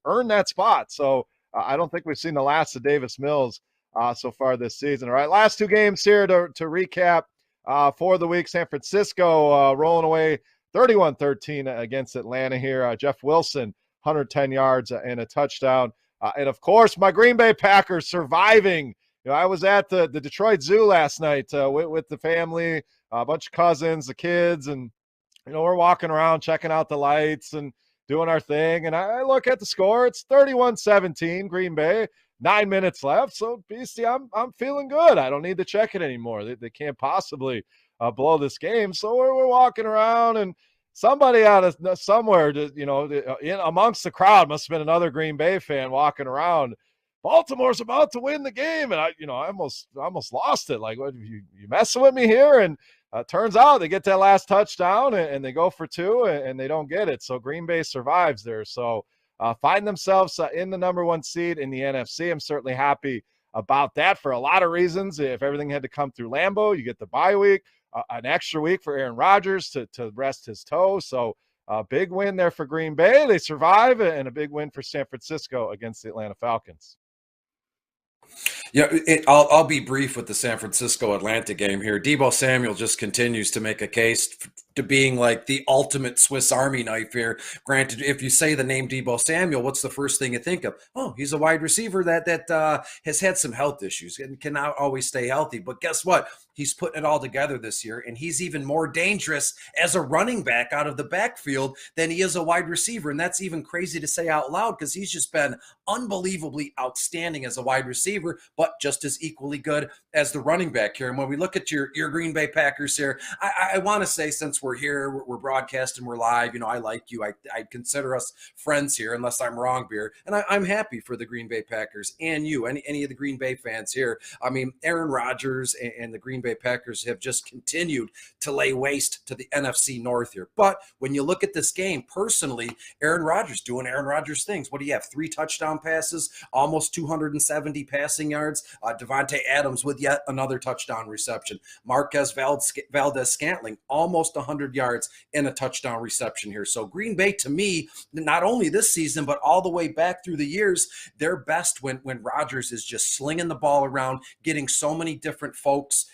earn that spot. So I don't think we've seen the last of Davis Mills so far this season. All right, last two games here to recap for the week. San Francisco rolling away 31-13 against Atlanta here. Jeff Wilson, 110 yards and a touchdown. And, of course, my Green Bay Packers surviving. I was at the Detroit Zoo last night with the family, a bunch of cousins, the kids, and, we're walking around checking out the lights and doing our thing. And I look at the score. It's 31-17, Green Bay. 9 minutes left. So, Beastie, I'm feeling good. I don't need to check it anymore. They can't possibly blow this game. So we're walking around, and somebody out of somewhere, in amongst the crowd, must have been another Green Bay fan walking around. Baltimore's about to win the game, and I almost lost it. Like, what, you messing with me here? And turns out they get that last touchdown, and they go for two, and they don't get it. So Green Bay survives there. So find themselves in the number one seed in the NFC. I'm certainly happy about that for a lot of reasons. If everything had to come through Lambeau, you get the bye week. An extra week for Aaron Rodgers to rest his toe. So a big win there for Green Bay. They survive, and a big win for San Francisco against the Atlanta Falcons. Yeah, I'll be brief with the San Francisco-Atlanta game here. Deebo Samuel just continues to make a case to being like the ultimate Swiss Army knife here. Granted, if you say the name Deebo Samuel, what's the first thing you think of? Oh, he's a wide receiver that has had some health issues and cannot always stay healthy. But guess what? He's putting it all together this year, and he's even more dangerous as a running back out of the backfield than he is a wide receiver. And that's even crazy to say out loud because he's just been unbelievably outstanding as a wide receiver, but just as equally good as the running back here. And when we look at your Green Bay Packers here, I want to say, since we're here, we're broadcasting, we're live, I like you. I consider us friends here, unless I'm wrong, Beer. And I'm happy for the Green Bay Packers and you, any of the Green Bay fans here. I mean, Aaron Rodgers and the Green Bay Packers have just continued to lay waste to the NFC North here. But when you look at this game, personally, Aaron Rodgers doing Aaron Rodgers things. What do you have? 3 touchdown passes, almost 270 passing yards. Devontae Adams with yet another touchdown reception. Marquez Valdez-Scantling, almost 100 yards and a touchdown reception here. So Green Bay, to me, not only this season, but all the way back through the years, they're best when Rodgers is just slinging the ball around, getting so many different folks,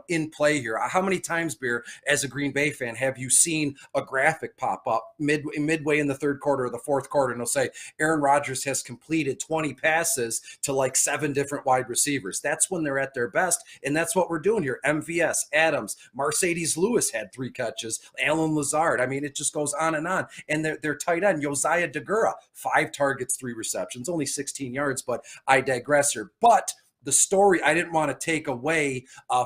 in play here. How many times, Beer, as a Green Bay fan, have you seen a graphic pop up midway in the third quarter or the fourth quarter, and it'll say Aaron Rodgers has completed 20 passes to like 7 different wide receivers? That's when they're at their best, and that's what we're doing here. MVS, Adams, Mercedes Lewis had 3 catches, Alan Lazard. I mean, it just goes on and on. And their tight end, Josiah Deguara, 5 targets, 3 receptions, only 16 yards, but I digress here. But the story I didn't want to take away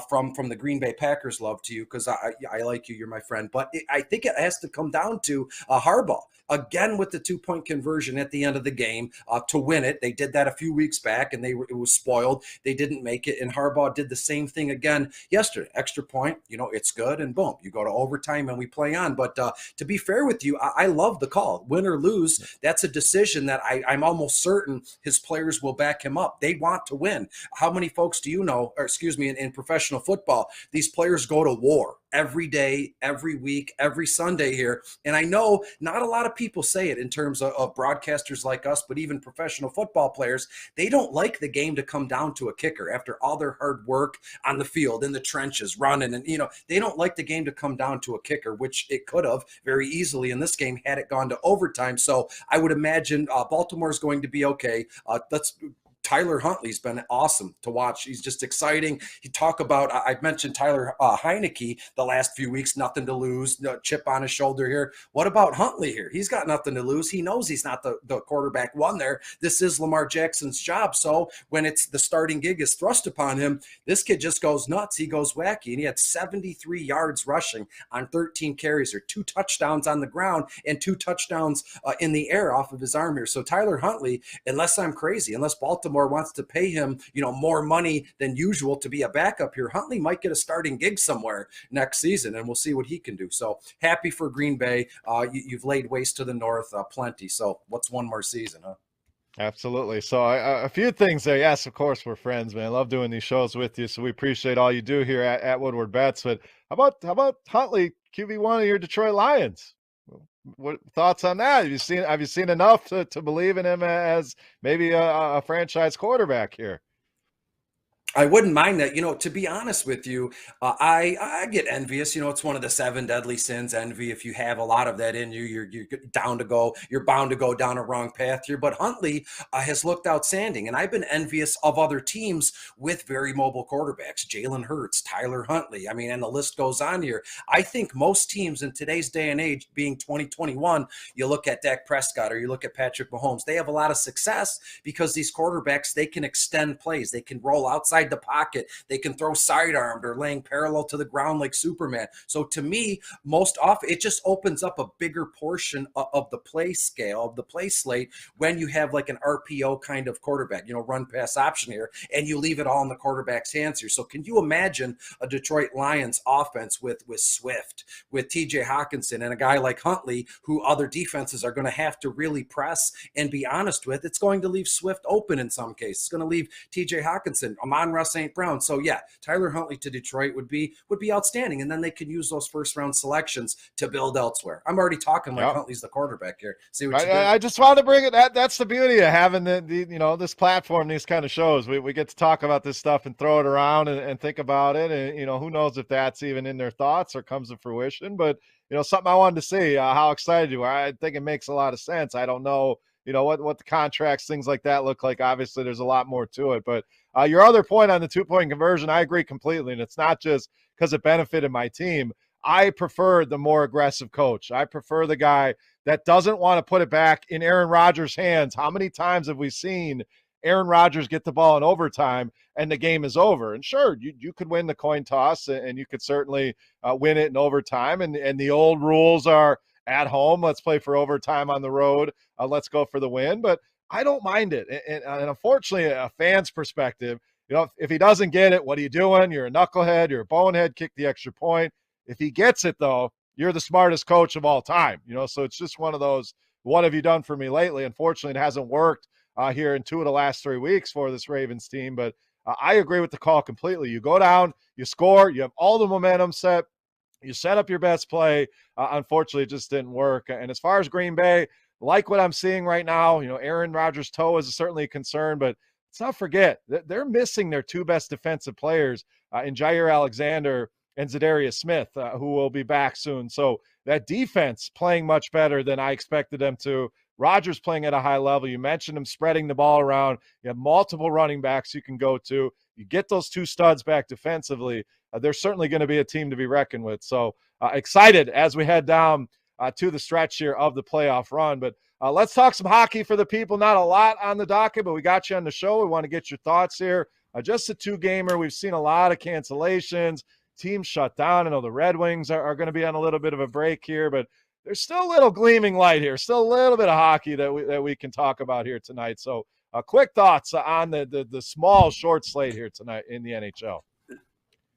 from the Green Bay Packers love to you, because I like you, you're my friend, but I think it has to come down to Harbaugh. Again, with the 2-point conversion at the end of the game to win it. They did that a few weeks back, and it was spoiled. They didn't make it, and Harbaugh did the same thing again yesterday. Extra point, it's good, and boom, you go to overtime, and we play on. But to be fair with you, I love the call. Win or lose, that's a decision that I'm almost certain his players will back him up. They want to win. How many folks do you know, or excuse me, in professional football, these players go to war every day, every week, every Sunday here. And I know not a lot of people say it in terms of broadcasters like us, but even professional football players, they don't like the game to come down to a kicker after all their hard work on the field, in the trenches, running. And, they don't like the game to come down to a kicker, which it could have very easily in this game had it gone to overtime. So I would imagine Baltimore is going to be okay. Tyler Huntley's been awesome to watch. He's just exciting. You talk about, I mentioned Tyler Heineke the last few weeks, nothing to lose, no chip on his shoulder here. What about Huntley here? He's got nothing to lose. He knows he's not the quarterback one there. This is Lamar Jackson's job. So when it's the starting gig is thrust upon him, this kid just goes nuts. He goes wacky. And he had 73 yards rushing on 13 carries, or 2 touchdowns on the ground and 2 touchdowns in the air off of his arm here. So Tyler Huntley, unless I'm crazy, unless Baltimore wants to pay him, more money than usual to be a backup here, Huntley might get a starting gig somewhere next season, and we'll see what he can do. So happy for Green Bay. You've laid waste to the north plenty. So what's one more season, huh? Absolutely. So a few things there. Yes, of course, we're friends, man. I love doing these shows with you. So we appreciate all you do here at Woodward Bets. But how about Huntley, QB1 of your Detroit Lions? What thoughts on that? Have you seen enough to believe in him as maybe a franchise quarterback here? I wouldn't mind that. To be honest with you, I get envious. It's one of the 7 deadly sins, envy. If you have a lot of that in you, you're bound to go down a wrong path here. But Huntley has looked outstanding, and I've been envious of other teams with very mobile quarterbacks. Jalen Hurts, Tyler Huntley. I mean, and the list goes on here. I think most teams in today's day and age, being 2021, you look at Dak Prescott or you look at Patrick Mahomes, they have a lot of success because these quarterbacks, they can extend plays. They can roll outside the pocket. They can throw sidearmed or laying parallel to the ground like Superman. So to me, most often, it just opens up a bigger portion of the play scale, of the play slate, when you have like an RPO kind of quarterback, run pass option here, and you leave it all in the quarterback's hands here. So can you imagine a Detroit Lions offense with Swift, with TJ Hawkinson, and a guy like Huntley, who other defenses are going to have to really press and be honest with? It's going to leave Swift open in some cases. It's going to leave TJ Hawkinson, Amon-Ra St. Brown. So yeah, Tyler Huntley to Detroit would be outstanding. And then they could use those first round selections to build elsewhere. I'm already talking like Huntley's the quarterback here. See what you did? I just want to bring it. That's the beauty of having the this platform, these kind of shows. We get to talk about this stuff and throw it around and think about it. And who knows if that's even in their thoughts or comes to fruition. But something I wanted to see, how excited you are. I think it makes a lot of sense. I don't know, what the contracts, things like that look like. Obviously, there's a lot more to it. But your other point on the 2-point conversion, I agree completely. And it's not just because it benefited my team. I prefer the more aggressive coach. I prefer the guy that doesn't want to put it back in Aaron Rodgers' hands. How many times have we seen Aaron Rodgers get the ball in overtime and the game is over? And sure, you could win the coin toss and you could certainly win it in overtime. And the old rules are at home, let's play for overtime, on the road, let's go for the win. But I don't mind it. And unfortunately, a fan's perspective, if he doesn't get it, what are you doing? You're a knucklehead. You're a bonehead. Kick the extra point. If he gets it, though, you're the smartest coach of all time. So it's just one of those, what have you done for me lately? Unfortunately, it hasn't worked here in 2 of the last 3 weeks for this Ravens team. But I agree with the call completely. You go down, you score, you have all the momentum set, you set up your best play. Unfortunately, it just didn't work. And as far as Green Bay, like what I'm seeing right now, Aaron Rodgers' toe is certainly a concern, but let's not forget that they're missing their 2 best defensive players in Jair Alexander and Zadarius Smith, who will be back soon. So that defense playing much better than I expected them to. Rodgers playing at a high level. You mentioned him spreading the ball around. You have multiple running backs you can go to. You get those 2 studs back defensively. They're certainly going to be a team to be reckoned with. So excited as we head down to the stretch here of the playoff run. But let's talk some hockey for the people. Not a lot on the docket, but we got you on the show. We want to get your thoughts here. Just a 2-gamer. We've seen a lot of cancellations. Teams shut down. I know the Red Wings are going to be on a little bit of a break here, but there's still a little gleaming light here. Still a little bit of hockey that we can talk about here tonight. So quick thoughts on the small short slate here tonight in the NHL.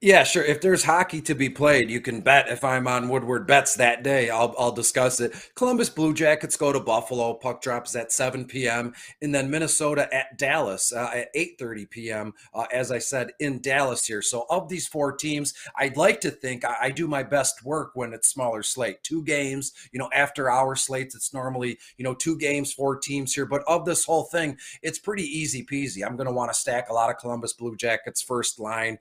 Yeah, sure. If there's hockey to be played, you can bet if I'm on Woodward bets that day, I'll discuss it. Columbus Blue Jackets go to Buffalo. Puck drops at 7 p.m. and then Minnesota at Dallas at 8:30 p.m. As I said, in Dallas here. So of these four teams, I'd like to think I do my best work when it's smaller slate. Two games, after hour slates, it's normally two games, four teams here. But of this whole thing, it's pretty easy peasy. I'm going to want to stack a lot of Columbus Blue Jackets first line,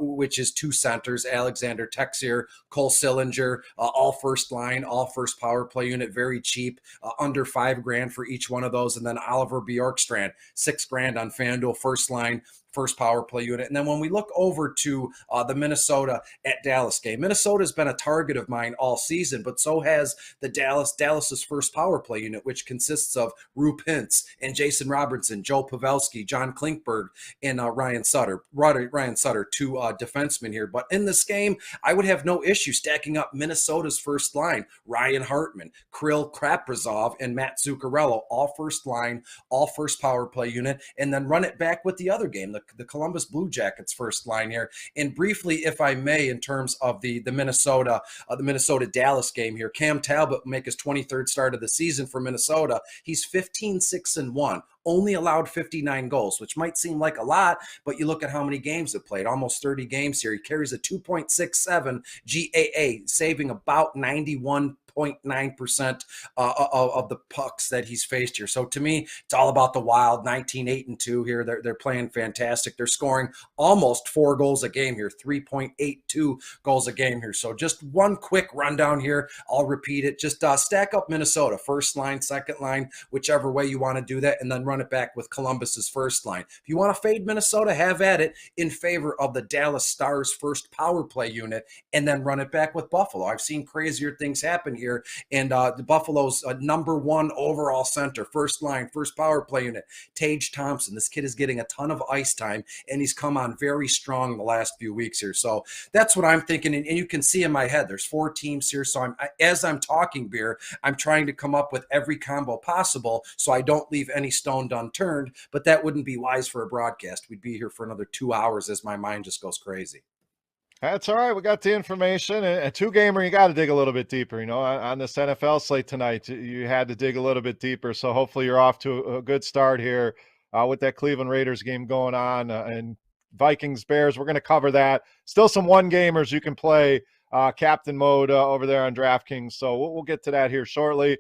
which is two centers, Alexander Texier, Cole Sillinger, all first line, all first power play unit, very cheap, under $5,000 for each one of those. And then Oliver Bjorkstrand, $6,000 on FanDuel, first line, first power play unit. And then when we look over to the Minnesota at Dallas game, Minnesota has been a target of mine all season, but so has the Dallas's first power play unit, which consists of Rube Hintz and Jason Robertson, Joe Pavelski, John Klinkberg, and Ryan Sutter. Ryan Sutter, two defensemen here. But in this game, I would have no issue stacking up Minnesota's first line, Ryan Hartman, Kirill Kaprizov, and Matt Zuccarello, all first line, all first power play unit, and then run it back with the other game, the Columbus Blue Jackets first line here. And briefly, if I may, in terms of the Minnesota Dallas game here, Cam Talbot make his 23rd start of the season for Minnesota. He's 15-6-1. Only allowed 59 goals, which might seem like a lot, but you look at how many games have played, almost 30 games here. He carries a 2.67 GAA, saving about 91.9% of the pucks that he's faced here. So to me, it's all about the Wild. 19-8-2 here. They're playing fantastic. They're scoring almost 4 goals a game here, 3.82 goals a game here. So just one quick rundown here. I'll repeat it. Just stack up Minnesota, first line, second line, whichever way you want to do that, and then run it back with Columbus's first line. If you want to fade Minnesota, have at it in favor of the Dallas Stars' first power play unit, and then run it back with Buffalo. I've seen crazier things happen here, and the Buffalo's number one overall center, first line, first power play unit, Tage Thompson. This kid is getting a ton of ice time, and he's come on very strong the last few weeks here. So that's what I'm thinking, and you can see in my head, there's 4 teams here. So as I'm talking, Beer, I'm trying to come up with every combo possible so I don't leave any stone unturned, but that wouldn't be wise for a broadcast. We'd be here for another 2 hours as my mind just goes crazy. That's all right. We got the information. A two-gamer, you got to dig a little bit deeper. On this NFL slate tonight, you had to dig a little bit deeper. So hopefully you're off to a good start here with that Cleveland Raiders game going on and Vikings Bears. We're going to cover that. Still some one-gamers you can play captain mode over there on DraftKings. So we'll get to that here shortly.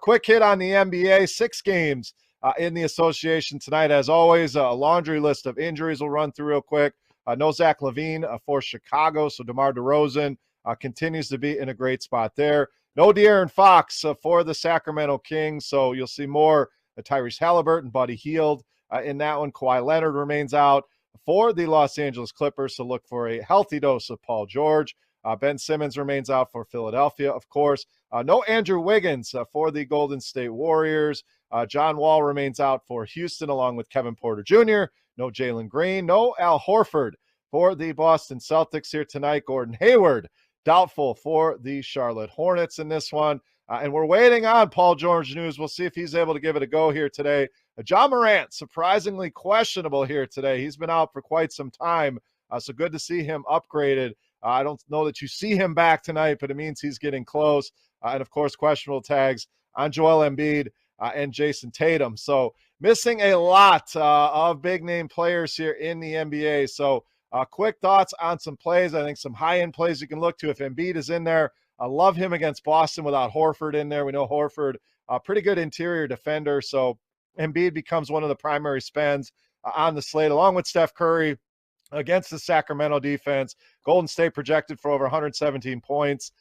Quick hit on the NBA, 6 games in the association tonight. As always, a laundry list of injuries we'll run through real quick. No Zach LaVine for Chicago, so DeMar DeRozan continues to be in a great spot there. No De'Aaron Fox for the Sacramento Kings, so you'll see more Tyrese Halliburton, Buddy Hield in that one. Kawhi Leonard remains out for the Los Angeles Clippers, so look for a healthy dose of Paul George. Ben Simmons remains out for Philadelphia, of course. No Andrew Wiggins for the Golden State Warriors. John Wall remains out for Houston along with Kevin Porter Jr., no Jalen Green, no Al Horford for the Boston Celtics here tonight. Gordon Hayward, doubtful for the Charlotte Hornets in this one. And we're waiting on Paul George news. We'll see if he's able to give it a go here today. John Morant, surprisingly questionable here today. He's been out for quite some time, so good to see him upgraded. I don't know that you see him back tonight, but it means he's getting close. And, of course, questionable tags on Joel Embiid and Jason Tatum. So missing a lot of big-name players here in the NBA. So quick thoughts on some plays. I think some high-end plays you can look to if Embiid is in there. I love him against Boston without Horford in there. We know Horford, a pretty good interior defender. So Embiid becomes one of the primary spends on the slate, along with Steph Curry against the Sacramento defense. Golden State projected for over 117 points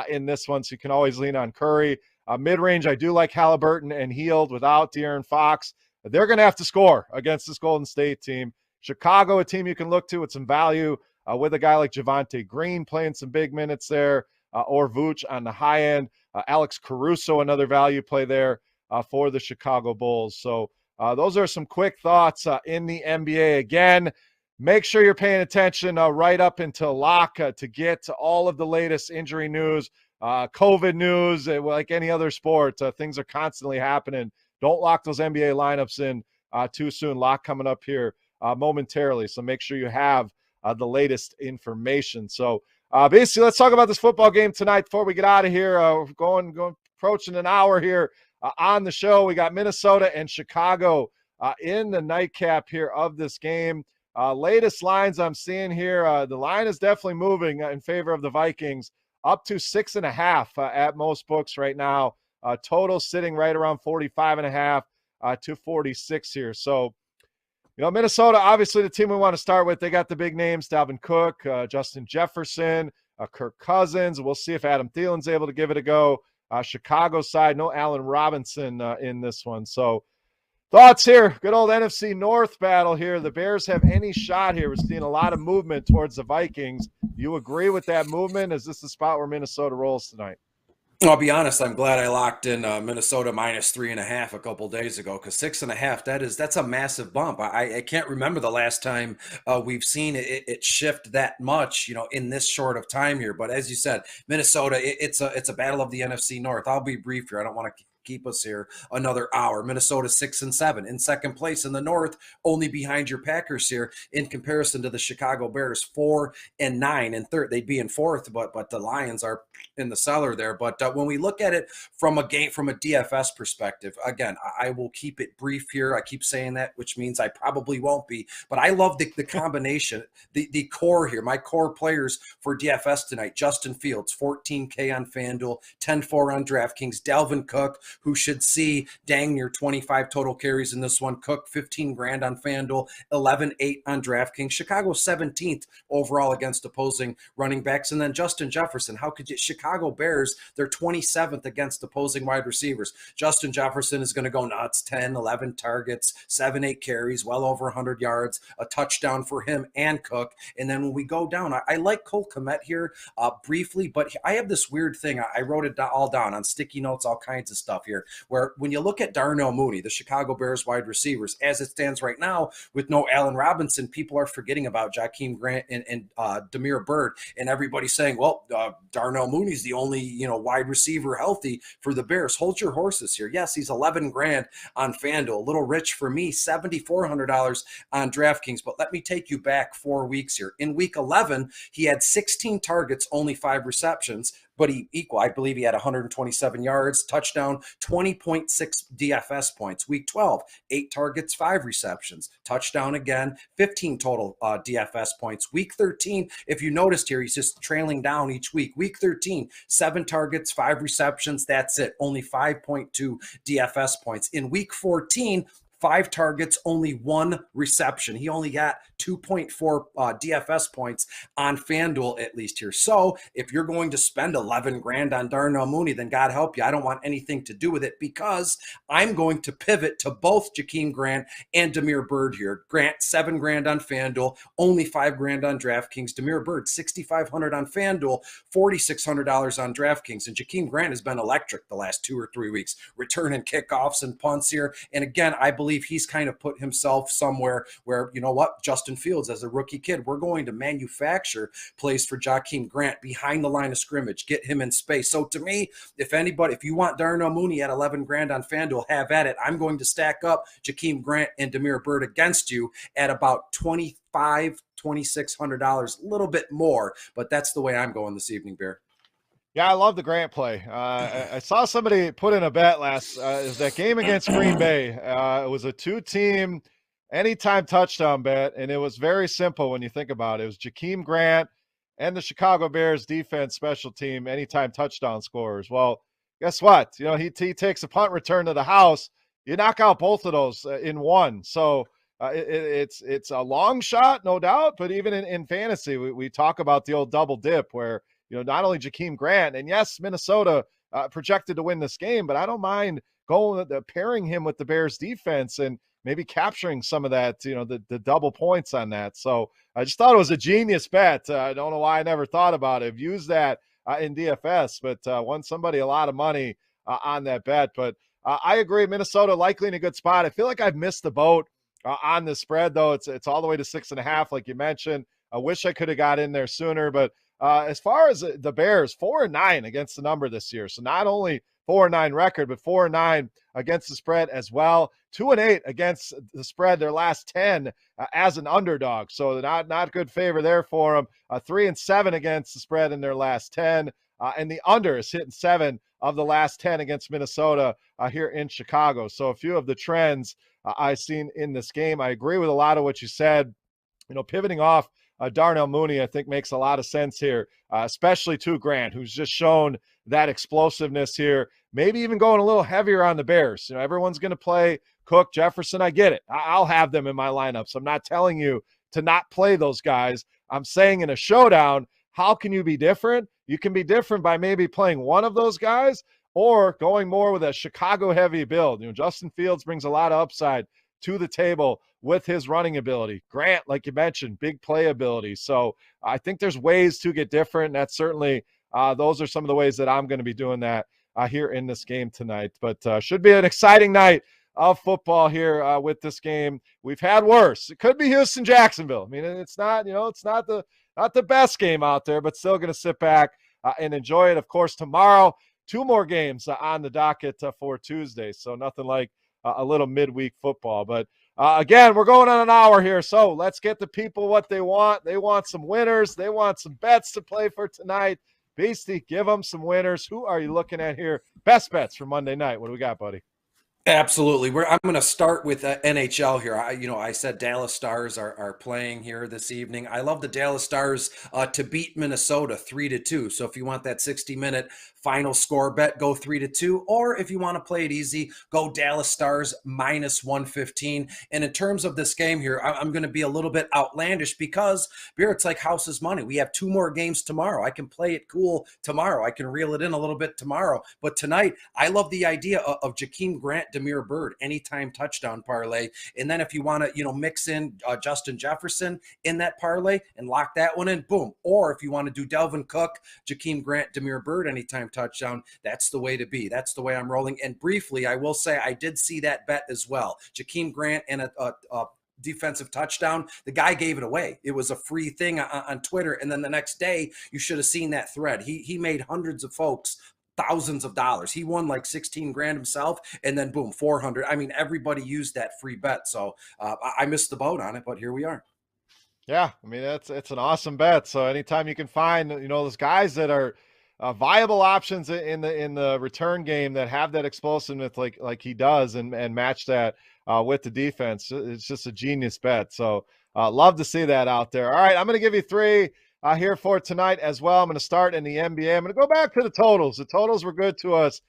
in this one, so you can always lean on Curry. Mid-range, I do like Halliburton and Hield without De'Aaron Fox. They're going to have to score against this Golden State team. Chicago, a team you can look to with some value with a guy like Javonte Green playing some big minutes there, or Vooch on the high end. Alex Caruso, another value play there for the Chicago Bulls. So those are some quick thoughts in the NBA. Again, make sure you're paying attention right up until lock to get to all of the latest injury news, COVID news, like any other sport. Things are constantly happening. Don't lock those NBA lineups in too soon. Lock coming up here momentarily. So make sure you have the latest information. So basically, let's talk about this football game tonight before we get out of here. We're going approaching an hour here on the show. We got Minnesota and Chicago in the nightcap here of this game. Latest lines I'm seeing here, the line is definitely moving in favor of the Vikings, up to 6.5 at most books right now. Total sitting right around 45.5 to 46 here. So, Minnesota, obviously the team we want to start with, they got the big names, Dalvin Cook, Justin Jefferson, Kirk Cousins. We'll see if Adam Thielen's able to give it a go. Chicago side, no Allen Robinson in this one. So thoughts here, good old NFC North battle here. The Bears have any shot here? We're seeing a lot of movement towards the Vikings. You agree with that movement? Is this the spot where Minnesota rolls tonight? I'll be honest, I'm glad I locked in Minnesota -3.5 a couple days ago, because 6.5, that's a massive bump. I can't remember the last time we've seen it shift that much, in this short of time here. But as you said, Minnesota, it's a battle of the NFC North. I'll be brief here. I don't want to keep us here another hour. Minnesota 6-7 in second place in the North, only behind your Packers here in comparison to the Chicago Bears 4-9 and third. They'd be in fourth, but the Lions are in the cellar there. But when we look at it from a DFS perspective, again, I will keep it brief here. I keep saying that, which means I probably won't be. But I love the combination, the core here. My core players for DFS tonight: Justin Fields, 14K on FanDuel, 10-4 on DraftKings. Dalvin Cook, who should see dang near 25 total carries in this one. Cook, 15 grand on FanDuel, 11-8 on DraftKings. Chicago 17th overall against opposing running backs. And then Justin Jefferson. How could you? Chicago Bears, they're 27th against opposing wide receivers. Justin Jefferson is going to go nuts. 10, 11 targets, 7, 8 carries, well over 100 yards, a touchdown for him and Cook. And then when we go down, I like Cole Kmet here briefly, but I have this weird thing. I wrote it all down on sticky notes, all kinds of stuff here, where when you look at Darnell Mooney, the Chicago Bears wide receivers, as it stands right now with no Allen Robinson, people are forgetting about Jakeem Grant and Damiere Byrd, and everybody's saying, well, Darnell Mooney's the only wide receiver healthy for the Bears. Hold your horses here. Yes, he's 11 grand on FanDuel, a little rich for me, $7,400 on DraftKings. But let me take you back 4 weeks here. In week 11, he had 16 targets, only 5 receptions, but I believe he had 127 yards, touchdown, 20.6 DFS points. Week 12, 8 targets, 5 receptions, touchdown again, 15 total DFS points. Week 13, if you noticed here, he's just trailing down each week. Week 13, 7 targets, 5 receptions. That's it. Only 5.2 DFS points. In week 14, 5 targets, only 1 reception. He only got 2.4 DFS points on FanDuel, at least here. So if you're going to spend 11 grand on Darnell Mooney, then God help you. I don't want anything to do with it, because I'm going to pivot to both Jakeem Grant and Damiere Byrd here. Grant, 7 grand on FanDuel, only 5 grand on DraftKings. Damiere Byrd, 6,500 on FanDuel, $4,600 on DraftKings. And Jakeem Grant has been electric the last 2 or 3 weeks, returning kickoffs and punts here. And again, I believe he's kind of put himself somewhere where, Justin Fields, as a rookie kid, we're going to manufacture plays for Jakeem Grant behind the line of scrimmage, get him in space. So to me, if you want Darnell Mooney at 11 grand on FanDuel, have at it. I'm going to stack up Jakeem Grant and Damiere Byrd against you at about $2,600, a little bit more, but that's the way I'm going this evening, Bear. Yeah, I love the Grant play. I saw somebody put in a bet is that game against Green Bay. It was a 2-team anytime touchdown bet, and it was very simple when you think about it. It was Jakeem Grant and the Chicago Bears defense special team anytime touchdown scorers. Well, guess what? He takes a punt return to the house. You knock out both of those in one. So it's a long shot, no doubt, but even in fantasy, we talk about the old double dip where not only Jakeem Grant, and yes, Minnesota projected to win this game, but I don't mind pairing him with the Bears defense and maybe capturing some of that, the double points on that. So I just thought it was a genius bet. I don't know why I never thought about it. I've used that in DFS, but won somebody a lot of money on that bet. But I agree, Minnesota likely in a good spot. I feel like I've missed the boat on the spread, though. It's all the way to 6.5, like you mentioned. I wish I could have got in there sooner, but as far as the Bears, 4-9 against the number this year. So not only 4-9 record, but 4-9 against the spread as well. 2-8 against the spread their last 10 as an underdog. So not good favor there for them. 3-7 against the spread in their last 10. And the under is hitting 7 of the last 10 against Minnesota here in Chicago. So a few of the trends I've seen in this game. I agree with a lot of what you said. Pivoting off Darnell Mooney, I think makes a lot of sense here, especially to Grant, who's just shown that explosiveness here. Maybe even going a little heavier on the Bears. Everyone's going to play Cook, Jefferson. I get it. I'll have them in my lineups. I'm not telling you to not play those guys. I'm saying in a showdown, how can you be different? You can be different by maybe playing one of those guys or going more with a Chicago-heavy build. Justin Fields brings a lot of upside to the table with his running ability. Grant, like you mentioned, big play ability. So I think there's ways to get different. And that's certainly those are some of the ways that I'm going to be doing that here in this game tonight. But should be an exciting night of football here with this game. We've had worse. It could be Houston-Jacksonville. I mean, it's not, it's not the best game out there, but still going to sit back and enjoy it. Of course, tomorrow, 2 more games on the docket for Tuesday. So nothing like a little midweek football. But again, we're going on an hour here, so let's get the people what they want. They want some winners. They want some bets to play for tonight. Beastie, give them some winners. Who are you looking at here? Best bets for Monday night. What do we got, buddy? Absolutely. I'm going to start with NHL here. I said Dallas Stars are playing here this evening. I love the Dallas Stars to beat Minnesota 3-2. So if you want that 60-minute final score bet, go 3-2. Or if you want to play it easy, go Dallas Stars -115. And in terms of this game here, I'm going to be a little bit outlandish because, Beer, it's like house's money. We have 2 more games tomorrow. I can play it cool tomorrow. I can reel it in a little bit tomorrow. But tonight, I love the idea of Jakeem Grant, Demir Bird, anytime touchdown parlay. And then if you want to, mix in Justin Jefferson in that parlay and lock that one in, boom. Or if you want to do Delvin Cook, Jakeem Grant, Demir Bird, anytime touchdown, that's the way to be. That's the way I'm rolling. And briefly, I will say I did see that bet as well. Jakeem Grant and a defensive touchdown. The guy gave it away. It was a free thing on Twitter. And then the next day, you should have seen that thread. He made hundreds of folks thousands of dollars. He won like 16 grand himself, and then boom, 400. I mean, everybody used that free bet. So I missed the boat on it, but here we are. Yeah, I mean, it's an awesome bet. So anytime you can find, those guys that are viable options in the return game that have that explosiveness like he does and match that with the defense, it's just a genius bet. So love to see that out there. All right, I'm going to give you 3 here for tonight as well. I'm going to start in the NBA. I'm going to go back to the totals. The totals were good to us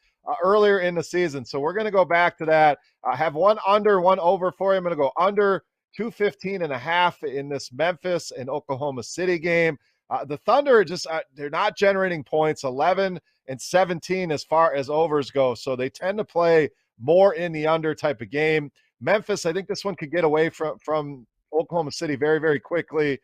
earlier in the season, so we're going to go back to that. I have 1 under, 1 over for you. I'm going to go under 215.5 in this Memphis and Oklahoma City game. The Thunder just they're not generating points. 11 and 17 as far as overs go, so they tend to play more in the under type of game. Memphis, I think this one could get away from Oklahoma City very, very quickly.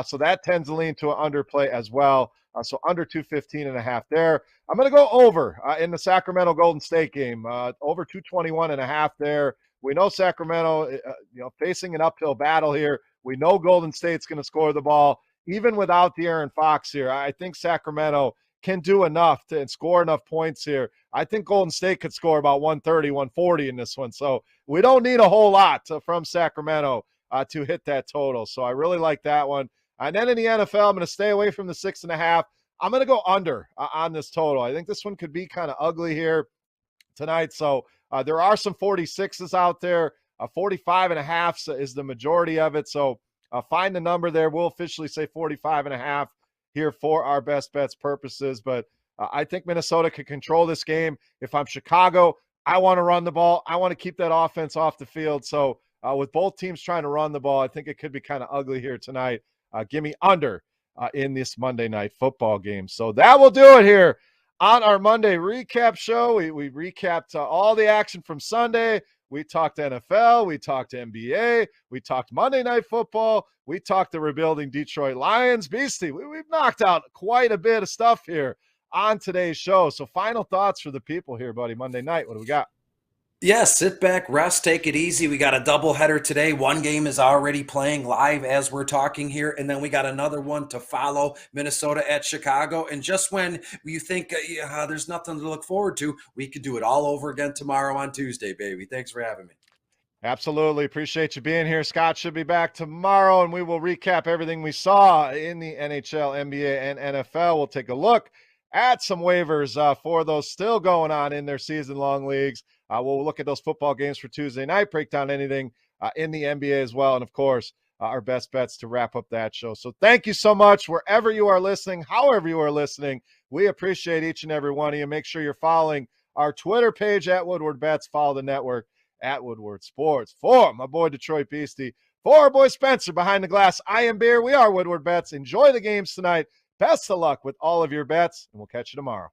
So that tends to lean to an underplay as well. So under 215.5 there. I'm going to go over in the Sacramento Golden State game. Over 221.5 there. We know Sacramento, facing an uphill battle here. We know Golden State's going to score the ball. Even without De'Aaron Fox here, I think Sacramento can do enough and score enough points here. I think Golden State could score about 130, 140 in this one. So we don't need a whole lot from Sacramento to hit that total. So I really like that one. And then in the NFL, I'm going to stay away from the 6.5. I'm going to go under on this total. I think this one could be kind of ugly here tonight. So there are some 46s out there. 45.5 is the majority of it. So find the number there. We'll officially say 45.5 here for our best bets purposes. But I think Minnesota can control this game. If I'm Chicago, I want to run the ball. I want to keep that offense off the field. So with both teams trying to run the ball, I think it could be kind of ugly here tonight. Give me under in this Monday night football game. So that will do it here on our Monday recap show. We recapped all the action from Sunday. We talked NFL. We talked NBA. We talked Monday Night Football. We talked the rebuilding Detroit Lions. Beastie, we've knocked out quite a bit of stuff here on today's show. So final thoughts for the people here, buddy. Monday night, what do we got? Yeah, sit back, rest, take it easy. We got a doubleheader today. One game is already playing live as we're talking here, and then we got another one to follow, Minnesota at Chicago. And just when you think yeah, there's nothing to look forward to, we could do it all over again tomorrow on Tuesday, baby. Thanks for having me. Absolutely. Appreciate you being here. Scott should be back tomorrow, and we will recap everything we saw in the NHL, NBA, and NFL. We'll take a look at some waivers for those still going on in their season long leagues. We'll look at those football games for Tuesday night, break down anything in the NBA as well. And of course, our best bets to wrap up that show. So thank you so much, wherever you are listening, however you are listening. We appreciate each and every one of you. Make sure you're following our Twitter page at Woodward Bets. Follow the network at Woodward Sports. For my boy Detroit Beastie, for our boy Spencer behind the glass, I am Beer. We are Woodward Bets. Enjoy the games tonight. Best of luck with all of your bets, and we'll catch you tomorrow.